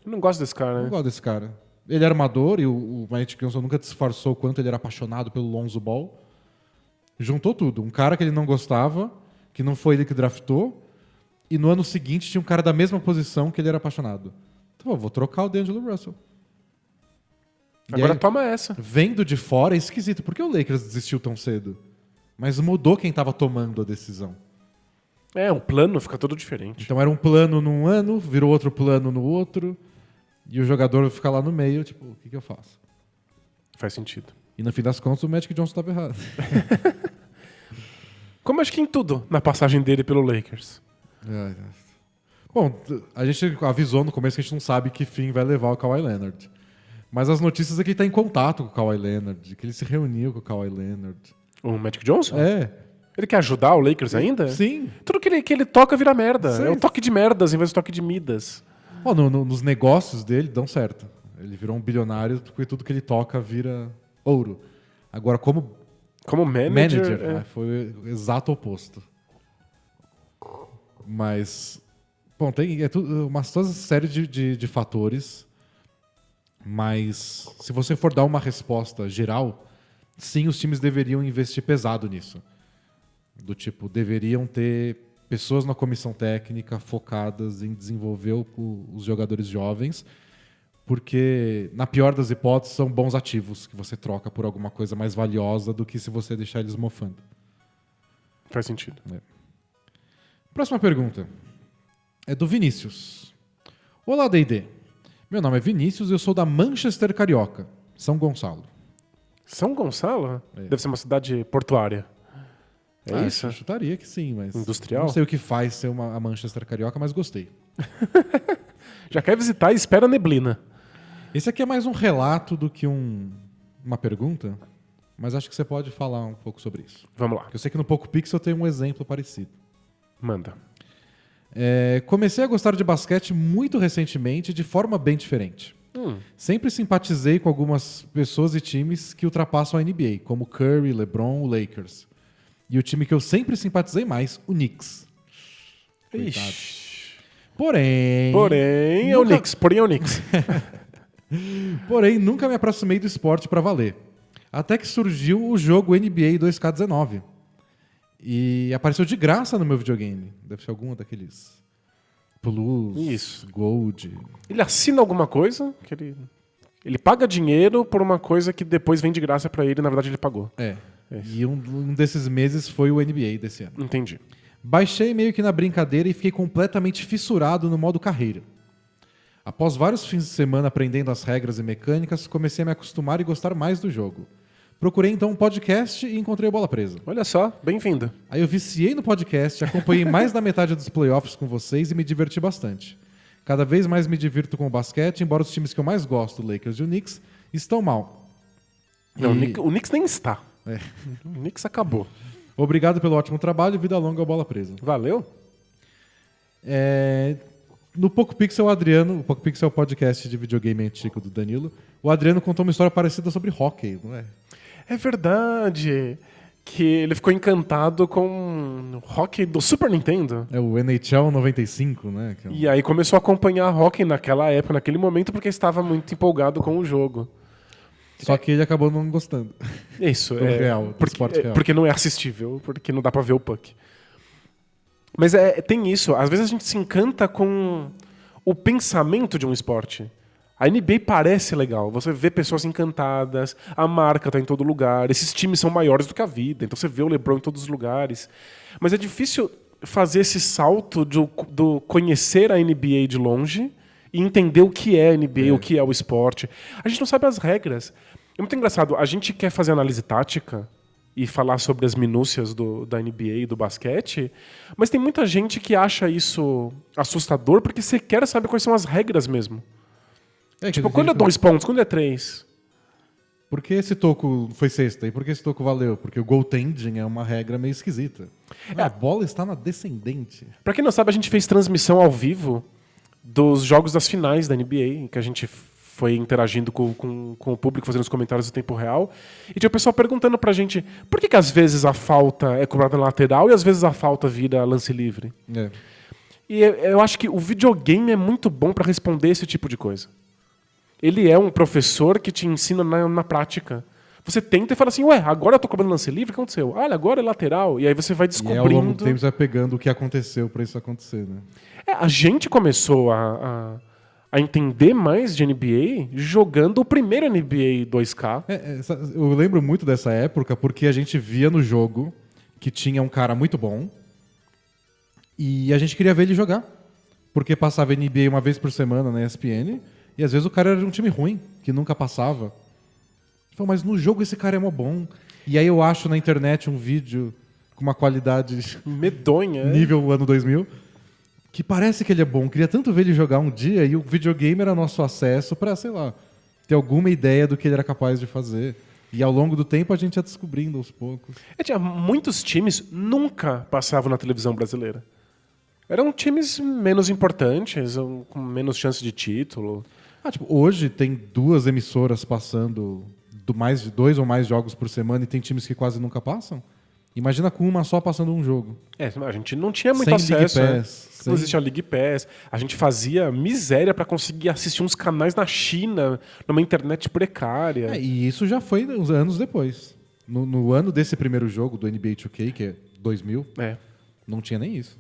Eu não gosto desse cara, né? Não gosto desse cara. Ele era armador, e o Magic Johnson nunca disfarçou o quanto ele era apaixonado pelo Lonzo Ball. Juntou tudo. Um cara que ele não gostava, que não foi ele que draftou, e no ano seguinte tinha um cara da mesma posição que ele era apaixonado. Então, eu vou trocar o D'Angelo Russell. Agora aí, toma essa. vendo de fora é esquisito. Por que o Lakers desistiu tão cedo? Mas mudou quem estava tomando a decisão. O plano fica todo diferente. Então era um plano num ano, virou outro plano no outro, e o jogador fica lá no meio, tipo, o que eu faço? Faz sentido. E no fim das contas o Magic Johnson estava errado. Como acho que em tudo na passagem dele pelo Lakers. Bom, a gente avisou no começo que a gente não sabe que fim vai levar o Kawhi Leonard. Mas as notícias é que ele está em contato com o Kawhi Leonard, que ele se reuniu com o Kawhi Leonard. O Magic Johnson? É. Ele quer ajudar o Lakers ainda? Sim. Tudo que ele toca vira merda. Sim. É o toque de merdas em vez do toque de Midas. Nos negócios dele dão certo. Ele virou um bilionário porque tudo que ele toca vira ouro. Agora, como manager foi o exato oposto. Mas, bom, tem toda série de fatores. Mas, se você for dar uma resposta geral, sim, os times deveriam investir pesado nisso. Do tipo, deveriam ter pessoas na comissão técnica focadas em desenvolver os jogadores jovens, porque, na pior das hipóteses, são bons ativos que você troca por alguma coisa mais valiosa do que se você deixar eles mofando. Faz sentido. Próxima pergunta é do Vinícius. Olá, D&D. Meu nome é Vinícius e eu sou da Manchester Carioca, São Gonçalo. São Gonçalo? Deve ser uma cidade portuária. É isso? Eu chutaria que sim, mas... Industrial? Não sei o que faz ser a Manchester Carioca, mas gostei. Já quer visitar e espera a neblina. Esse aqui é mais um relato do que uma pergunta, mas acho que você pode falar um pouco sobre isso. Vamos lá. Porque eu sei que no Poco Pixel tem um exemplo parecido. Manda. Comecei a gostar de basquete muito recentemente, de forma bem diferente. Sempre simpatizei com algumas pessoas e times que ultrapassam a NBA, como Curry, LeBron, o Lakers. E o time que eu sempre simpatizei mais, o Knicks. Ixi. Porém é o Knicks. Porém, nunca me aproximei do esporte pra valer. Até que surgiu o jogo NBA 2K19. E apareceu de graça no meu videogame. Deve ser alguma daqueles Plus, Gold. Ele assina alguma coisa que ele paga dinheiro por uma coisa que depois vem de graça pra ele, na verdade ele pagou. E um desses meses foi o NBA desse ano. Entendi. Baixei meio que na brincadeira e fiquei completamente fissurado no modo carreira. Após vários fins de semana aprendendo as regras e mecânicas, comecei a me acostumar e gostar mais do jogo. Procurei então um podcast e encontrei o Bola Presa. Olha só, bem-vindo. Aí eu viciei no podcast, acompanhei mais da metade dos playoffs com vocês e me diverti bastante. Cada vez mais me divirto com o basquete, embora os times que eu mais gosto, o Lakers e o Knicks, estão mal. Não, o Knicks nem está. O Knicks acabou. Obrigado pelo ótimo trabalho e vida longa ao Bola Presa. Valeu. No Poco Pixel, o Adriano... O Poco Pixel é o podcast de videogame antigo do Danilo. O Adriano contou uma história parecida sobre hockey, não é? É verdade. Que ele ficou encantado com o hockey do Super Nintendo. É o NHL 95, né? E aí começou a acompanhar hockey naquela época, naquele momento, porque estava muito empolgado com o jogo. Só que ele acabou não gostando. Isso, real, esporte real. Porque não é assistível, porque não dá pra ver o puck. Mas tem isso, às vezes a gente se encanta com o pensamento de um esporte. A NBA parece legal, você vê pessoas encantadas, a marca tá em todo lugar, esses times são maiores do que a vida, então você vê o LeBron em todos os lugares. Mas é difícil fazer esse salto do conhecer a NBA de longe e entender o que é a NBA, o que é o esporte. A gente não sabe as regras. É muito engraçado, a gente quer fazer análise tática e falar sobre as minúcias da NBA e do basquete, mas tem muita gente que acha isso assustador porque sequer sabe quais são as regras mesmo. Tipo, quando é 2 pontos, quando é 3? Por que esse toco foi cesta? E por que esse toco valeu? Porque o goaltending é uma regra meio esquisita. A bola está na descendente. Pra quem não sabe, a gente fez transmissão ao vivo dos jogos das finais da NBA, em que a gente foi interagindo com o público, fazendo os comentários em tempo real. E tinha o pessoal perguntando pra gente por que às vezes a falta é cobrada na lateral e às vezes a falta vira lance livre. E eu acho que o videogame é muito bom pra responder esse tipo de coisa. Ele é um professor que te ensina na prática. Você tenta e fala assim, agora eu tô cobrando lance livre, o que aconteceu? Agora é lateral. E aí você vai descobrindo... E ao longo do tempo você vai pegando o que aconteceu pra isso acontecer, né? A gente começou a a entender mais de NBA jogando o primeiro NBA 2K. Eu lembro muito dessa época porque a gente via no jogo que tinha um cara muito bom e a gente queria ver ele jogar. Porque passava NBA uma vez por semana na ESPN e às vezes o cara era de um time ruim, que nunca passava. Mas no jogo esse cara é mó bom. E aí eu acho na internet um vídeo com uma qualidade medonha, nível ano 2000, que parece que ele é bom. Queria tanto ver ele jogar um dia e o videogame era nosso acesso pra, sei lá, ter alguma ideia do que ele era capaz de fazer. E ao longo do tempo a gente ia descobrindo aos poucos. Tinha muitos times nunca passavam na televisão brasileira. Eram times menos importantes, com menos chance de título. Hoje tem 2 emissoras passando mais de 2 ou mais jogos por semana e tem times que quase nunca passam. Imagina com uma só passando um jogo. A gente não tinha muito sem acesso. League Pass, Não existia League Pass. A gente fazia miséria para conseguir assistir uns canais na China, numa internet precária. E isso já foi uns anos depois. No ano desse primeiro jogo do NBA 2K, que é 2000, não tinha nem isso.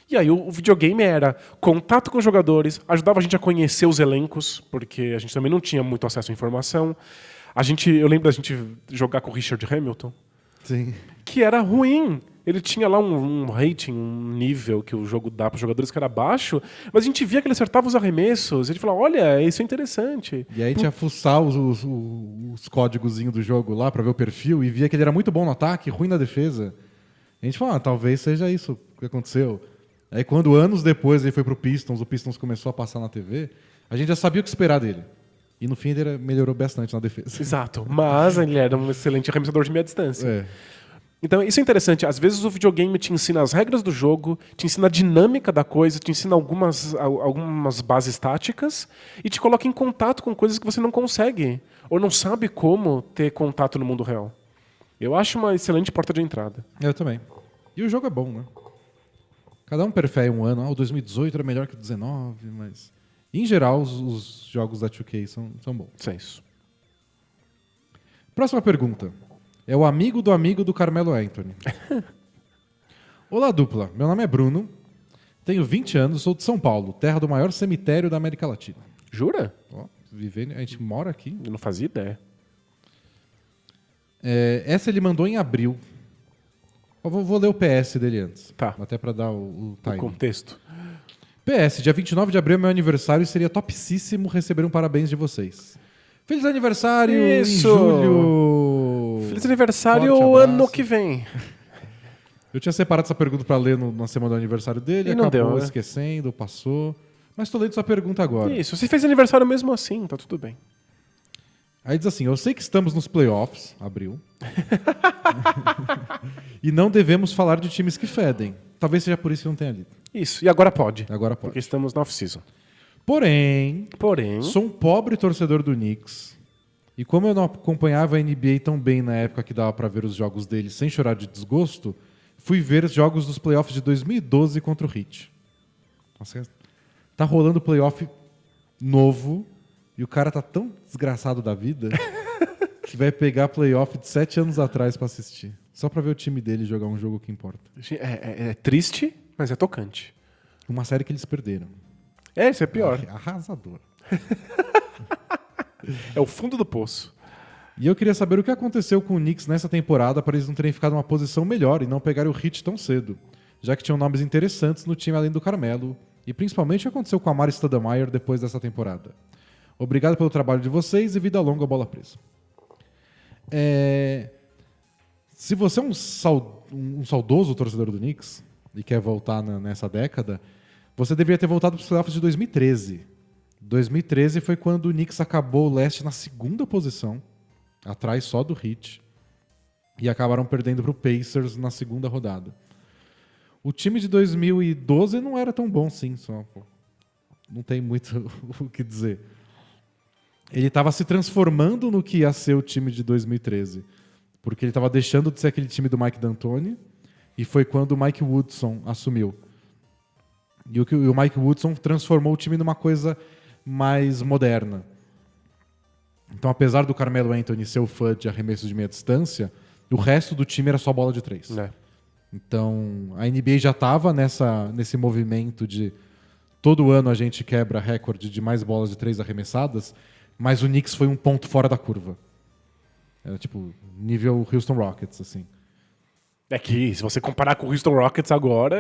E aí o videogame era contato com os jogadores, ajudava a gente a conhecer os elencos, porque a gente também não tinha muito acesso à informação. Eu lembro da gente jogar com o Richard Hamilton. Sim. Que era ruim. Ele tinha lá um rating, um nível que o jogo dá para os jogadores que era baixo, mas a gente via que ele acertava os arremessos. A gente falava, olha, isso é interessante. E aí a gente ia fuçar os códigozinhos do jogo lá para ver o perfil e via que ele era muito bom no ataque, ruim na defesa. A gente falava, talvez seja isso que aconteceu. Aí quando anos depois ele foi pro Pistons, o Pistons começou a passar na TV, a gente já sabia o que esperar dele. E no fim ele melhorou bastante na defesa. Exato, mas ele era um excelente arremessador de meia distância. É. Então isso é interessante, às vezes o videogame te ensina as regras do jogo, te ensina a dinâmica da coisa, te ensina algumas bases táticas e te coloca em contato com coisas que você não consegue ou não sabe como ter contato no mundo real. Eu acho uma excelente porta de entrada. Eu também. E o jogo é bom, né? Cada um prefere um ano. O 2018 era melhor que o 2019, mas... Em geral, os jogos da 2K são bons. É isso. Próxima pergunta. É o amigo do Carmelo Anthony. Olá, dupla. Meu nome é Bruno. Tenho 20 anos, sou de São Paulo, terra do maior cemitério da América Latina. Jura? A gente mora aqui. Eu não fazia ideia. Essa ele mandou em abril. Eu vou ler o PS dele antes. Tá. Até para dar o time. O contexto. PS, dia 29 de abril é meu aniversário e seria topsíssimo receber um parabéns de vocês. Feliz aniversário em julho! Feliz aniversário ano que vem. Eu tinha separado essa pergunta para ler na semana do aniversário dele, acabou esquecendo, passou. Mas estou lendo sua pergunta agora. Isso, você fez aniversário mesmo assim, tá tudo bem. Aí diz assim, eu sei que estamos nos playoffs, abril, e não devemos falar de times que fedem. Talvez seja por isso que não tenha lido. Isso, e agora pode. Agora pode. Porque estamos na off-season. Porém, sou um pobre torcedor do Knicks, e como eu não acompanhava a NBA tão bem na época que dava para ver os jogos deles sem chorar de desgosto, fui ver os jogos dos playoffs de 2012 contra o Heat. Nossa, tá rolando playoff novo, e o cara tá tão desgraçado da vida que vai pegar playoff de 7 anos atrás para assistir. Só para ver o time dele jogar um jogo que importa. É triste, mas é tocante. Uma série que eles perderam. Isso é pior. Arrasador. É o fundo do poço. E eu queria saber o que aconteceu com o Knicks nessa temporada para eles não terem ficado numa posição melhor e não pegarem o Heat tão cedo, já que tinham nomes interessantes no time além do Carmelo, e principalmente o que aconteceu com a Mari Stoudemire depois dessa temporada. Obrigado pelo trabalho de vocês e vida longa, bola presa. Se você é um saudoso torcedor do Knicks e quer voltar nessa década, você deveria ter voltado para os playoffs de 2013. 2013 foi quando o Knicks acabou o leste na segunda posição, atrás só do Heat, e acabaram perdendo para o Pacers na segunda rodada. O time de 2012 não era tão bom, sim. Não tem muito o que dizer. Ele estava se transformando no que ia ser o time de 2013. Porque ele estava deixando de ser aquele time do Mike D'Antoni, e foi quando o Mike Woodson assumiu. E o Mike Woodson transformou o time numa coisa mais moderna. Então, apesar do Carmelo Anthony ser o fã de arremessos de meia distância, o resto do time era só bola de 3. Então, a NBA já estava nesse movimento de todo ano a gente quebra recorde de mais bolas de 3 arremessadas, mas o Knicks foi um ponto fora da curva. Era tipo nível Houston Rockets, assim. É que, se você comparar com o Houston Rockets agora,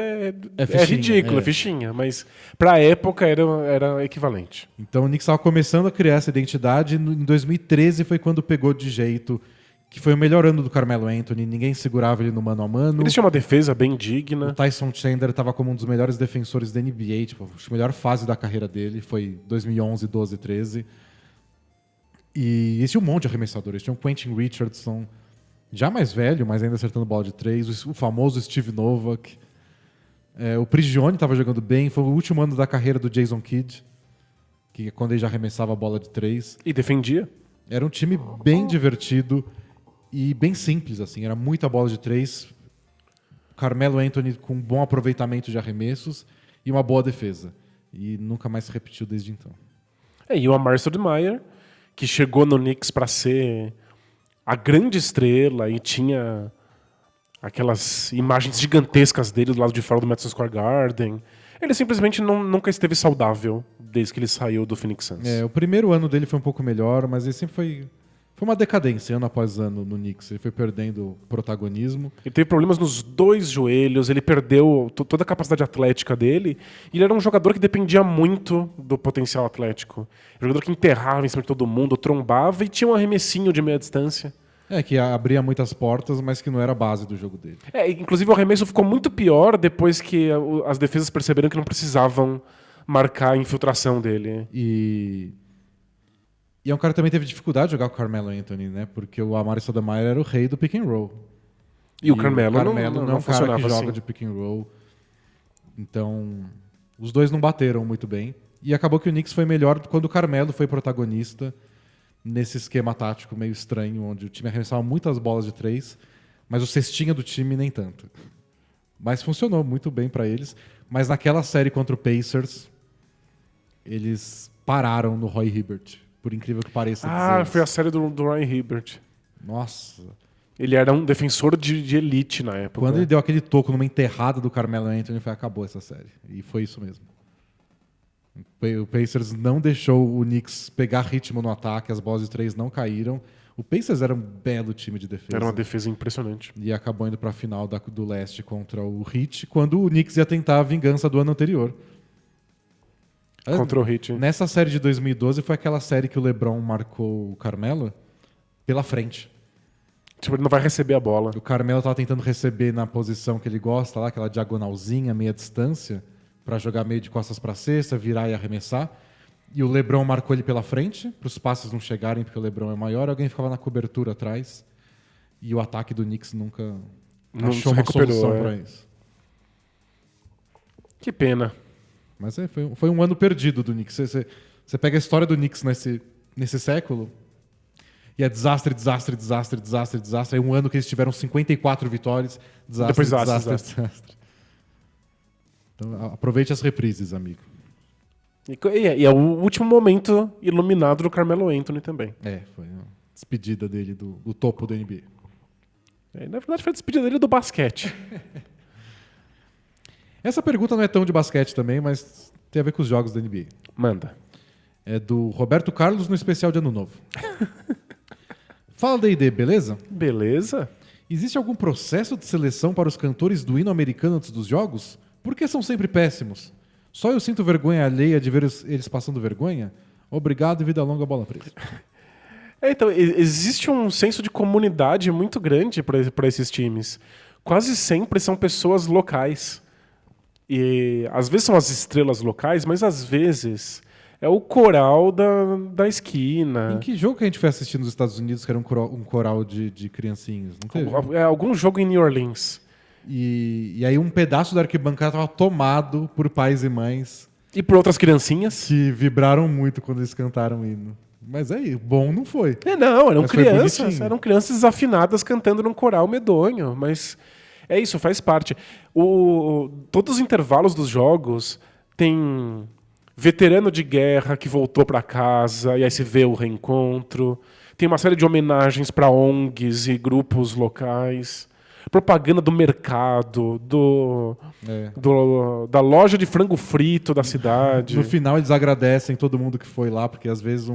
é fichinha, ridículo, é fichinha. Mas pra época era equivalente. Então o Knicks estava começando a criar essa identidade. Em 2013 foi quando pegou de jeito, que foi o melhor ano do Carmelo Anthony. Ninguém segurava ele no mano a mano. Eles tinham uma defesa bem O digna. Tyson Chandler estava como um dos melhores defensores da NBA. Tipo, a melhor fase da carreira dele foi 2011, 12, 13. E eles tinham um monte de arremessadores. Tinham Quentin Richardson, já mais velho, mas ainda acertando bola de 3. O famoso Steve Novak. O Prigioni estava jogando bem. Foi o último ano da carreira do Jason Kidd, que quando ele já arremessava a bola de 3. E defendia. Era um time bem divertido e bem simples, assim. Era muita bola de 3. Carmelo Anthony com um bom aproveitamento de arremessos e uma boa defesa. E nunca mais se repetiu desde então. E o Amar Stoudemire, que chegou no Knicks para ser a grande estrela e tinha aquelas imagens gigantescas dele do lado de fora do Madison Square Garden. Ele simplesmente nunca esteve saudável desde que ele saiu do Phoenix Suns. O primeiro ano dele foi um pouco melhor, mas ele sempre foi uma decadência ano após ano no Knicks. Ele foi perdendo protagonismo. Ele teve problemas nos 2 joelhos, ele perdeu toda a capacidade atlética dele. E ele era um jogador que dependia muito do potencial atlético. Um jogador que enterrava em cima de todo mundo, trombava e tinha um arremessinho de meia distância. Que abria muitas portas, mas que não era a base do jogo dele. Inclusive o arremesso ficou muito pior depois que as defesas perceberam que não precisavam marcar a infiltração dele. E é um cara que também teve dificuldade de jogar com o Carmelo Anthony, né? Porque o Amar Stoudemire era o rei do pick and roll. E o Carmelo não é um cara que funcionava joga assim. de pick and roll. Então, os dois não bateram muito bem. E acabou que o Knicks foi melhor quando o Carmelo foi protagonista nesse esquema tático meio estranho, onde o time arremessava muitas bolas de 3, mas o cestinha do time nem tanto. Mas funcionou muito bem para eles. Mas naquela série contra o Pacers, eles pararam no Roy Hibbert, por incrível que pareça. Foi a série do Ryan Hibbert. Nossa. Ele era um defensor de elite na época. Quando ele deu aquele toco numa enterrada do Carmelo Anthony, acabou essa série. E foi isso mesmo. O Pacers não deixou o Knicks pegar ritmo no ataque, as bolas de 3 não caíram. O Pacers era um belo time de defesa. Era uma defesa impressionante. E acabou indo para a final do leste contra o Heat, quando o Knicks ia tentar a vingança do ano anterior. Contra o Heat. Nessa série de 2012 foi aquela série que o LeBron marcou o Carmelo pela frente. Tipo, ele não vai receber a bola. O Carmelo estava tentando receber na posição que ele gosta, lá, aquela diagonalzinha, meia distância, para jogar meio de costas para cesta, virar e arremessar. E o LeBron marcou ele pela frente, para os passes não chegarem, porque o LeBron é maior. Alguém ficava na cobertura atrás. E o ataque do Knicks nunca achou uma solução para isso. Que pena. Mas foi um ano perdido do Knicks. Você pega a história do Knicks nesse século, e é desastre, desastre, desastre, desastre, desastre. Aí um ano que eles tiveram 54 vitórias, desastre, Depois desastre. Então aproveite as reprises, amigo. E é o último momento iluminado do Carmelo Anthony também. Foi a despedida dele do topo da NBA. Na verdade, foi a despedida dele do basquete. Essa pergunta não é tão de basquete também, mas tem a ver com os jogos da NBA. Manda. É do Roberto Carlos no especial de Ano Novo. Fala D&D, beleza? Beleza. Existe algum processo de seleção para os cantores do hino americano antes dos jogos? Por que são sempre péssimos? Só eu sinto vergonha alheia de ver eles passando vergonha? Obrigado e vida longa, bola presa. Então, existe um senso de comunidade muito grande para esses times. Quase sempre são pessoas locais. E às vezes são as estrelas locais, mas às vezes é o coral da esquina. Em que jogo que a gente foi assistir nos Estados Unidos que era um coral de criancinhas? Não teve? Algum jogo em New Orleans. E aí um pedaço da arquibancada estava tomado por pais e mães. E por outras criancinhas. Que vibraram muito quando eles cantaram o hino. Mas aí, bom não foi. Não, eram Mas foi crianças. bonitinho. Eram crianças desafinadas cantando num coral medonho. Mas é isso, faz parte. Todos os intervalos dos jogos tem veterano de guerra que voltou para casa e aí se vê o reencontro. Tem uma série de homenagens para ONGs e grupos locais. propaganda do mercado, da loja de frango frito da cidade. No final eles agradecem todo mundo que foi lá, porque às vezes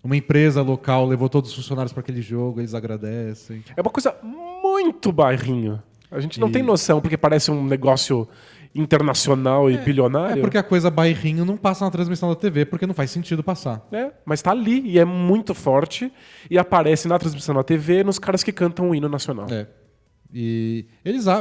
uma empresa local levou todos os funcionários para aquele jogo, eles agradecem. É uma coisa muito bairrinho. A gente não tem noção, porque parece um negócio internacional e bilionário. É porque a coisa bairrinho não passa na transmissão da TV, porque não faz sentido passar. Mas tá ali e é muito forte e aparece na transmissão da TV nos caras que cantam o hino nacional. E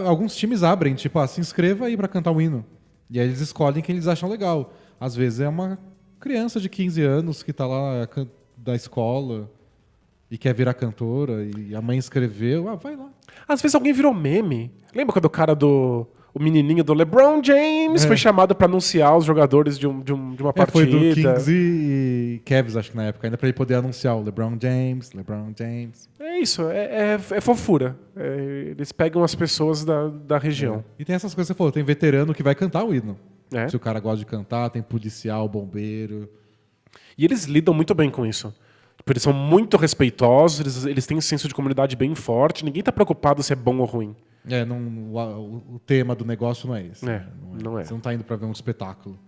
alguns times abrem, tipo, se inscreva aí pra cantar o hino. E aí eles escolhem quem eles acham legal. Às vezes é uma criança de 15 anos que tá lá da escola e quer virar cantora e a mãe escreveu, vai lá. Às vezes alguém virou meme. Lembra quando o menininho do LeBron James foi chamado pra anunciar os jogadores de uma partida? Foi do Kings e Cavs, acho que na época, ainda pra ele poder anunciar o LeBron James. É isso, é fofura. Eles pegam as pessoas da região. E tem essas coisas que você falou, tem veterano que vai cantar o hino. Se o cara gosta de cantar, tem policial, bombeiro. E eles lidam muito bem com isso. Eles são muito respeitosos, eles têm um senso de comunidade bem forte, ninguém tá preocupado se é bom ou ruim. O tema do negócio não é esse. Não é. Você não tá indo pra ver um espetáculo.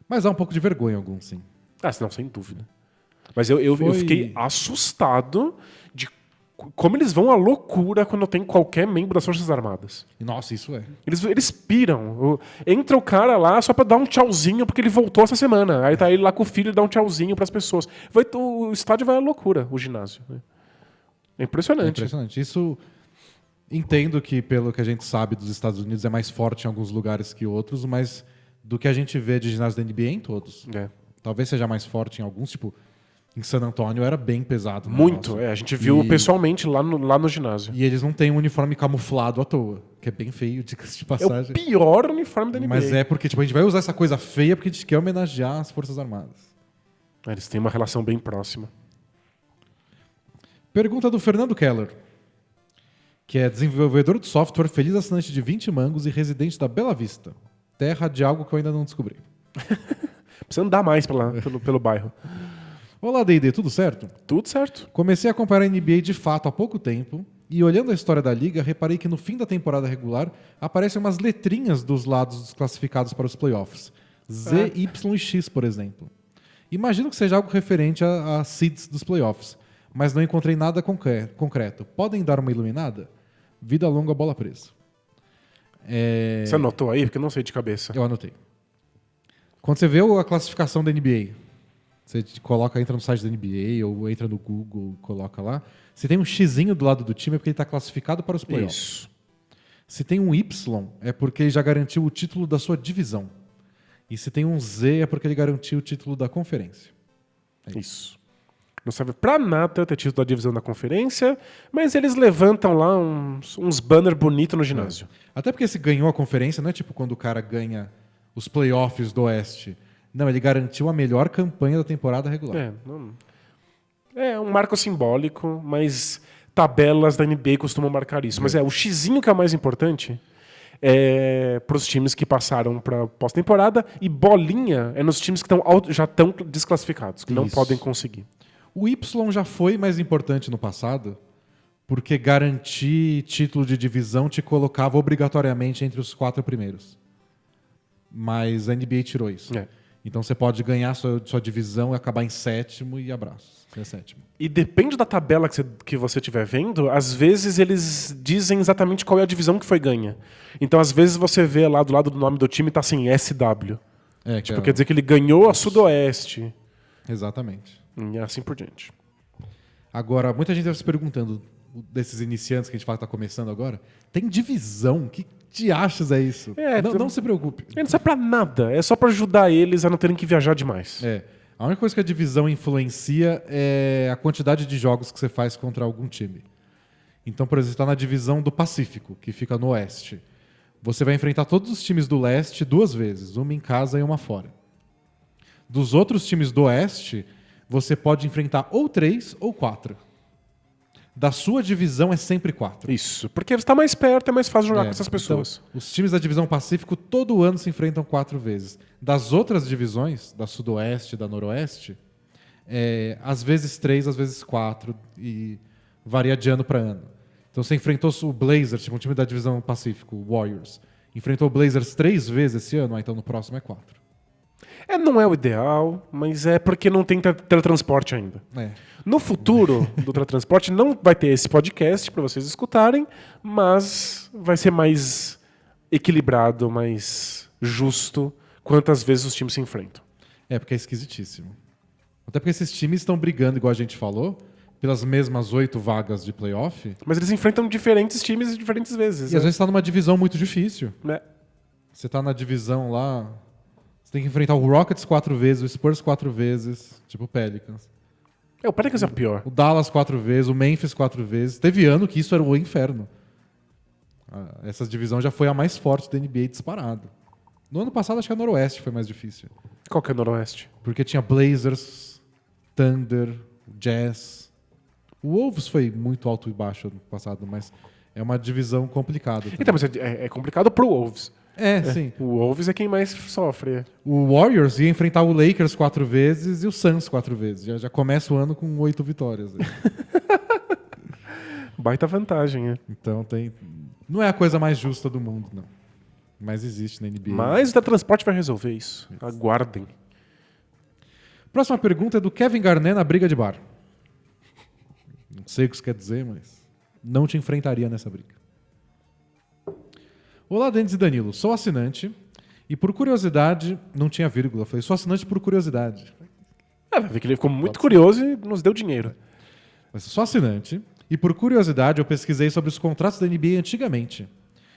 Mas há um pouco de vergonha alguns, sim. Não, sem dúvida. Mas eu fiquei assustado de como eles vão à loucura quando tem qualquer membro das Forças Armadas. Nossa, isso é. Eles piram. Entra o cara lá só pra dar um tchauzinho porque ele voltou essa semana. Aí tá ele lá com o filho e dá um tchauzinho pras pessoas. O estádio vai à loucura, o ginásio. É impressionante. Isso, entendo que, pelo que a gente sabe dos Estados Unidos, é mais forte em alguns lugares que outros, mas do que a gente vê de ginásio da NBA, em todos. Talvez seja mais forte em alguns, tipo... Em San Antônio era bem pesado. Muito, a gente viu pessoalmente lá no ginásio. E eles não têm um uniforme camuflado à toa, que é bem feio, de passagem. É o pior uniforme da NBA. Mas é porque a gente vai usar essa coisa feia porque a gente quer homenagear as Forças Armadas. Eles têm uma relação bem próxima. Pergunta do Fernando Keller, que é desenvolvedor de software, feliz assinante de 20 mangos e residente da Bela Vista. Terra de algo que eu ainda não descobri. Precisa andar mais pelo bairro. Olá, D&D, tudo certo? Tudo certo. Comecei a acompanhar a NBA de fato há pouco tempo e, olhando a história da liga, reparei que no fim da temporada regular aparecem umas letrinhas dos lados dos classificados para os playoffs. Z, Y e X, por exemplo. Imagino que seja algo referente a seeds dos playoffs, mas não encontrei nada concreto. Podem dar uma iluminada? Vida longa, bola presa. Você anotou aí? Porque eu não sei de cabeça. Eu anotei. Quando você vê a classificação da NBA... Você entra no site da NBA ou entra no Google, coloca lá. Se tem um xizinho do lado do time é porque ele está classificado para os playoffs. Isso. Se tem um Y é porque ele já garantiu o título da sua divisão. E se tem um Z é porque ele garantiu o título da conferência. Isso. Não serve pra nada ter título da divisão da conferência, mas eles levantam lá uns banners bonitos no ginásio. Até porque se ganhou a conferência, não é tipo quando o cara ganha os playoffs do Oeste. Não, ele garantiu a melhor campanha da temporada regular. É um marco simbólico, mas tabelas da NBA costumam marcar isso. Mas o xizinho que é o mais importante é para os times que passaram para pós-temporada e bolinha é nos times que já estão desclassificados, que não podem conseguir. O Y já foi mais importante no passado, porque garantir título de divisão te colocava obrigatoriamente entre os 4 primeiros. Mas a NBA tirou isso. Então você pode ganhar sua divisão e acabar em 7º e abraço. Você é 7º. E depende da tabela que você estiver vendo, às vezes eles dizem exatamente qual é a divisão que foi ganha. Então às vezes você vê lá do lado do nome do time tá assim, SW. Quer dizer que ele ganhou a Sudoeste. Exatamente. E assim por diante. Agora, muita gente deve se perguntando, desses iniciantes que a gente fala que está começando agora, tem divisão? Que diachos é isso? Não se preocupe. Não serve pra nada. É só pra ajudar eles a não terem que viajar demais. A única coisa que a divisão influencia é a quantidade de jogos que você faz contra algum time. Então, por exemplo, você está na divisão do Pacífico, que fica no Oeste. Você vai enfrentar todos os times do Leste 2 vezes, uma em casa e uma fora. Dos outros times do Oeste, você pode enfrentar ou 3 ou 4. Da sua divisão é sempre 4. Isso, porque você está mais perto, é mais fácil jogar com essas pessoas. Então, os times da divisão Pacífico todo ano se enfrentam 4 vezes. Das outras divisões, da Sudoeste e da Noroeste, às vezes 3, às vezes 4, e varia de ano para ano. Então você enfrentou o Blazers, tipo um time da divisão Pacífico, o Warriors. Enfrentou o Blazers 3 vezes esse ano, então no próximo é 4. Não é o ideal, mas é porque não tem teletransporte ainda. No futuro do teletransporte não vai ter esse podcast para vocês escutarem, mas vai ser mais equilibrado, mais justo quantas vezes os times se enfrentam. Porque é esquisitíssimo. Até porque esses times estão brigando, igual a gente falou, pelas mesmas 8 vagas de playoff. Mas eles enfrentam diferentes times diferentes vezes. E às vezes está numa divisão muito difícil. É. Você está na divisão lá, você tem que enfrentar o Rockets 4 vezes, o Spurs 4 vezes, tipo o Pelicans. O Pelicans é o pior. O Dallas 4 vezes, o Memphis 4 vezes. Teve ano que isso era o inferno. Essa divisão já foi a mais forte da NBA disparado. No ano passado, acho que a Noroeste foi mais difícil. Qual que é o Noroeste? Porque tinha Blazers, Thunder, Jazz. O Wolves foi muito alto e baixo ano passado, mas é uma divisão complicada. Então, mas é complicado pro Wolves. Sim. O Wolves é quem mais sofre. O Warriors ia enfrentar o Lakers 4 vezes e o Suns 4 vezes. Já começa o ano com 8 vitórias. Baita vantagem, Então não é a coisa mais justa do mundo, não. Mas existe na NBA. Mas o teletransporte vai resolver isso. Aguardem. Próxima pergunta é do Kevin Garnett na briga de bar. Não sei o que isso quer dizer, mas não te enfrentaria nessa briga. Olá, Denis e Danilo. Sou assinante e por curiosidade... Não tinha vírgula. Falei, sou assinante por curiosidade. Vai ver que ele ficou muito curioso e nos deu dinheiro. Mas sou assinante e por curiosidade eu pesquisei sobre os contratos da NBA antigamente.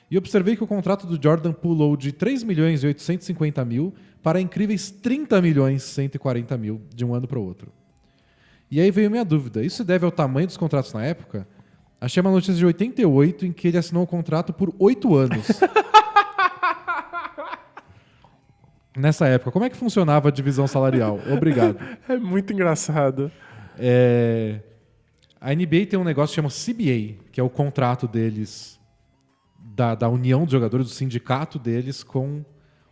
E observei que o contrato do Jordan pulou de 3 milhões e 850 mil para incríveis 30 milhões e 140 mil de um ano para o outro. E aí veio minha dúvida. Isso se deve ao tamanho dos contratos na época? Achei uma notícia de 88 em que ele assinou o contrato por 8 anos. Nessa época, como é que funcionava a divisão salarial? Obrigado. É muito engraçado. A NBA tem um negócio que chama CBA, que é o contrato deles, da união dos jogadores, do sindicato deles com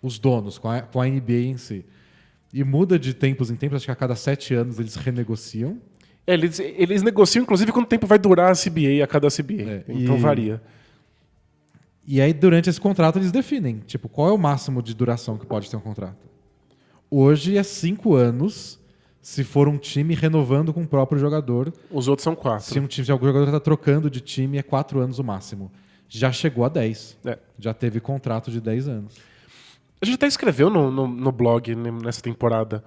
os donos, com a NBA em si. E muda de tempos em tempos, acho que a cada 7 anos eles renegociam. Eles negociam, inclusive, quanto tempo vai durar a CBA a cada CBA. Então varia. E aí, durante esse contrato, eles definem, tipo, qual é o máximo de duração que pode ter um contrato. Hoje é 5 anos, se for um time renovando com o próprio jogador. Os outros são 4. Se algum jogador está trocando de time, é 4 anos o máximo. Já chegou a 10. Já teve contrato de 10 anos. A gente até escreveu no blog nessa temporada.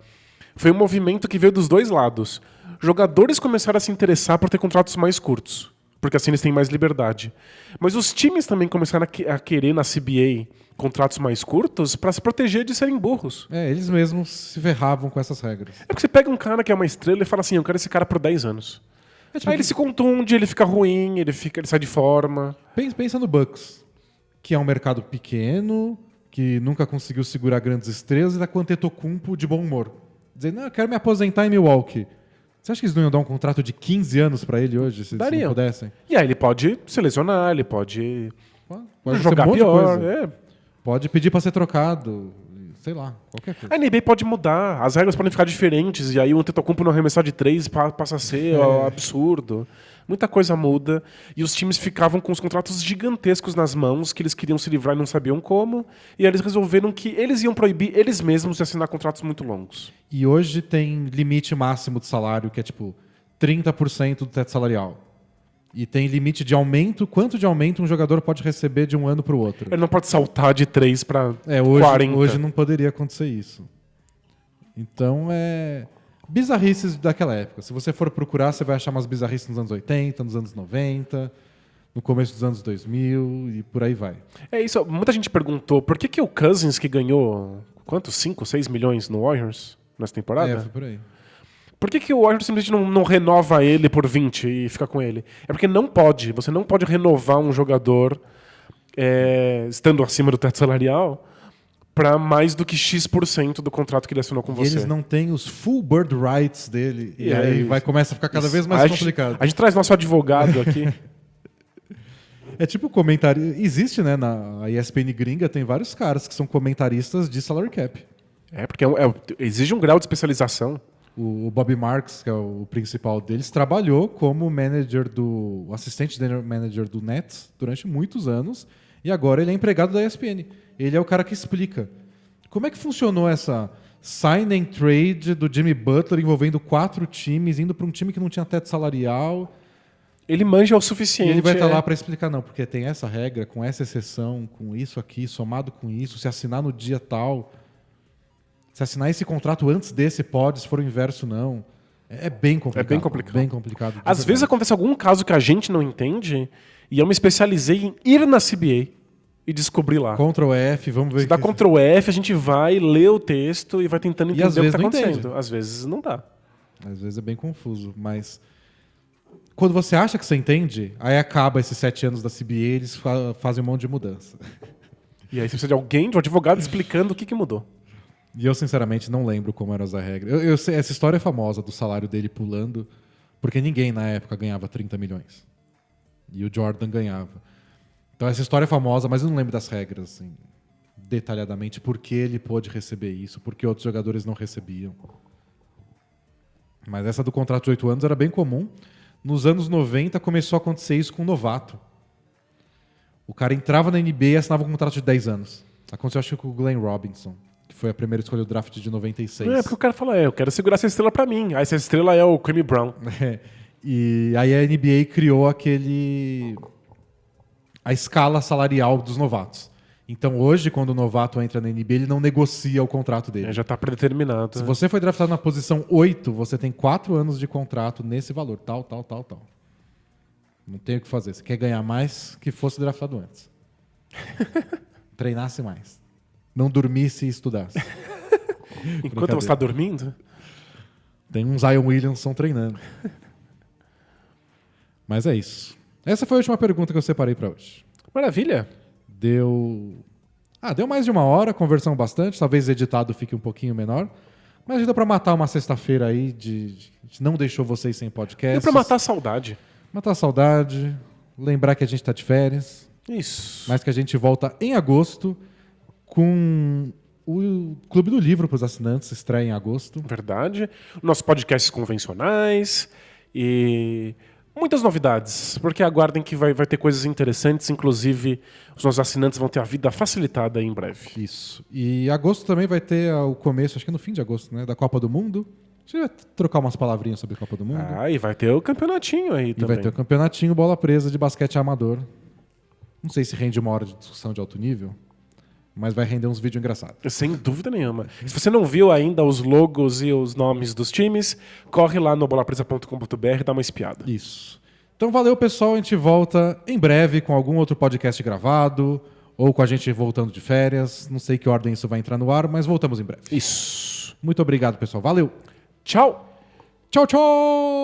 Foi um movimento que veio dos dois lados. Jogadores começaram a se interessar por ter contratos mais curtos, porque assim eles têm mais liberdade. Mas os times também começaram a querer na CBA contratos mais curtos para se proteger de serem burros. Eles mesmos se ferravam com essas regras. Porque você pega um cara que é uma estrela e fala assim, eu quero esse cara por 10 anos. Aí ele se contunde, ele fica ruim, ele sai de forma. Pensa no Bucks, que é um mercado pequeno, que nunca conseguiu segurar grandes estrelas e tá com o Antetokounmpo de bom humor. Dizendo, não, eu quero me aposentar em Milwaukee. Você acha que eles não iam dar um contrato de 15 anos pra ele hoje, se não pudessem? E aí ele pode se lesionar, ele pode jogar pior. É. Pode pedir pra ser trocado, sei lá, qualquer coisa. A NBA pode mudar, as regras podem ficar diferentes, e aí o Antetokounmpo não arremessar de 3 passa a ser absurdo. Muita coisa muda, e os times ficavam com os contratos gigantescos nas mãos, que eles queriam se livrar e não sabiam como, e aí eles resolveram que eles iam proibir eles mesmos de assinar contratos muito longos. E hoje tem limite máximo de salário, que é tipo 30% do teto salarial. E tem limite de aumento, quanto de aumento um jogador pode receber de um ano para o outro. Ele não pode saltar de 3 para 40. Hoje não poderia acontecer isso. Então bizarrices daquela época. Se você for procurar, você vai achar umas bizarrices nos anos 80, nos anos 90, no começo dos anos 2000 e por aí vai. É isso. Muita gente perguntou por que o Cousins, que ganhou quanto? 5, 6 milhões no Warriors nessa temporada? Foi por aí. Por que o Warriors simplesmente não renova ele por 20 e fica com ele? É porque não pode. Você não pode renovar um jogador estando acima do teto salarial para mais do que X% do contrato que ele assinou com você. E eles não têm os full bird rights dele. E aí começa a ficar cada vez mais complicado. A gente traz nosso advogado aqui. É tipo comentário. Existe, né? Na ESPN gringa tem vários caras que são comentaristas de salary cap. Porque exige um grau de especialização. O Bobby Marks, que é o principal deles, trabalhou como assistente general manager do Nets durante muitos anos e agora ele é empregado da ESPN. Ele é o cara que explica como é que funcionou essa sign and trade do Jimmy Butler envolvendo 4 times, indo para um time que não tinha teto salarial. Ele manja o suficiente. E ele vai estar lá para explicar, não, porque tem essa regra, com essa exceção, com isso aqui, somado com isso, se assinar no dia tal... Se assinar esse contrato antes desse, pode, se for o inverso, não. É bem complicado. É bem complicado. Bem complicado. Às vezes acontece algum caso que a gente não entende e eu me especializei em ir na CBA e descobrir lá. Ctrl F, vamos ver. Se dá Ctrl F, a gente vai, lê o texto e vai tentando entender o que está acontecendo. Entende. Às vezes não dá. Às vezes é bem confuso, mas... Quando você acha que você entende, aí acaba esses 7 anos da CBA, eles fazem um monte de mudança. E aí você precisa de alguém, de um advogado, explicando o que mudou. E eu, sinceramente, não lembro como eram as regras. Eu sei, essa história é famosa do salário dele pulando, porque ninguém na época ganhava 30 milhões. E o Jordan ganhava. Então essa história é famosa, mas eu não lembro das regras, assim, detalhadamente, por que ele pôde receber isso, por que outros jogadores não recebiam. Mas essa do contrato de 8 anos era bem comum. Nos anos 90 começou a acontecer isso com um novato. O cara entrava na NBA e assinava um contrato de 10 anos. Aconteceu, acho que com o Glenn Robinson, que foi a primeira escolha do draft de 96. Porque o cara fala, eu quero segurar essa estrela pra mim. Aí essa estrela é o Kwame Brown. E aí a NBA criou a escala salarial dos novatos. Então hoje, quando o novato entra na NBA, ele não negocia o contrato dele. Já está predeterminado. Se você foi draftado na posição 8, você tem 4 anos de contrato nesse valor, tal. Não tem o que fazer. Você quer ganhar mais que fosse draftado antes. Treinasse mais. Não dormisse e estudasse. Enquanto você está dormindo? Tem um Zion Williamson treinando. Mas é isso. Essa foi a última pergunta que eu separei para hoje. Maravilha. Deu mais de 1 hora, conversamos bastante. Talvez editado fique um pouquinho menor. Mas deu para matar uma sexta-feira aí de não deixou vocês sem podcast. Deu para matar a saudade. Matar a saudade. Lembrar que a gente está de férias. Isso. Mas que a gente volta em agosto com o Clube do Livro para os assinantes. Estreia em agosto. Verdade. Nossos podcasts convencionais e... muitas novidades, porque aguardem que vai ter coisas interessantes, inclusive os nossos assinantes vão ter a vida facilitada em breve. Isso. E agosto também vai ter o começo, acho que é no fim de agosto, né, da Copa do Mundo. A gente vai trocar umas palavrinhas sobre a Copa do Mundo. E vai ter o campeonatinho aí também. E vai ter o campeonatinho bola presa de basquete amador. Não sei se rende 1 hora de discussão de alto nível, mas vai render uns vídeos engraçados. Sem dúvida nenhuma. Se você não viu ainda os logos e os nomes dos times, corre lá no bolapresa.com.br e dá uma espiada. Isso. Então valeu, pessoal. A gente volta em breve com algum outro podcast gravado ou com a gente voltando de férias. Não sei que ordem isso vai entrar no ar, mas voltamos em breve. Isso. Muito obrigado, pessoal. Valeu. Tchau. Tchau, tchau.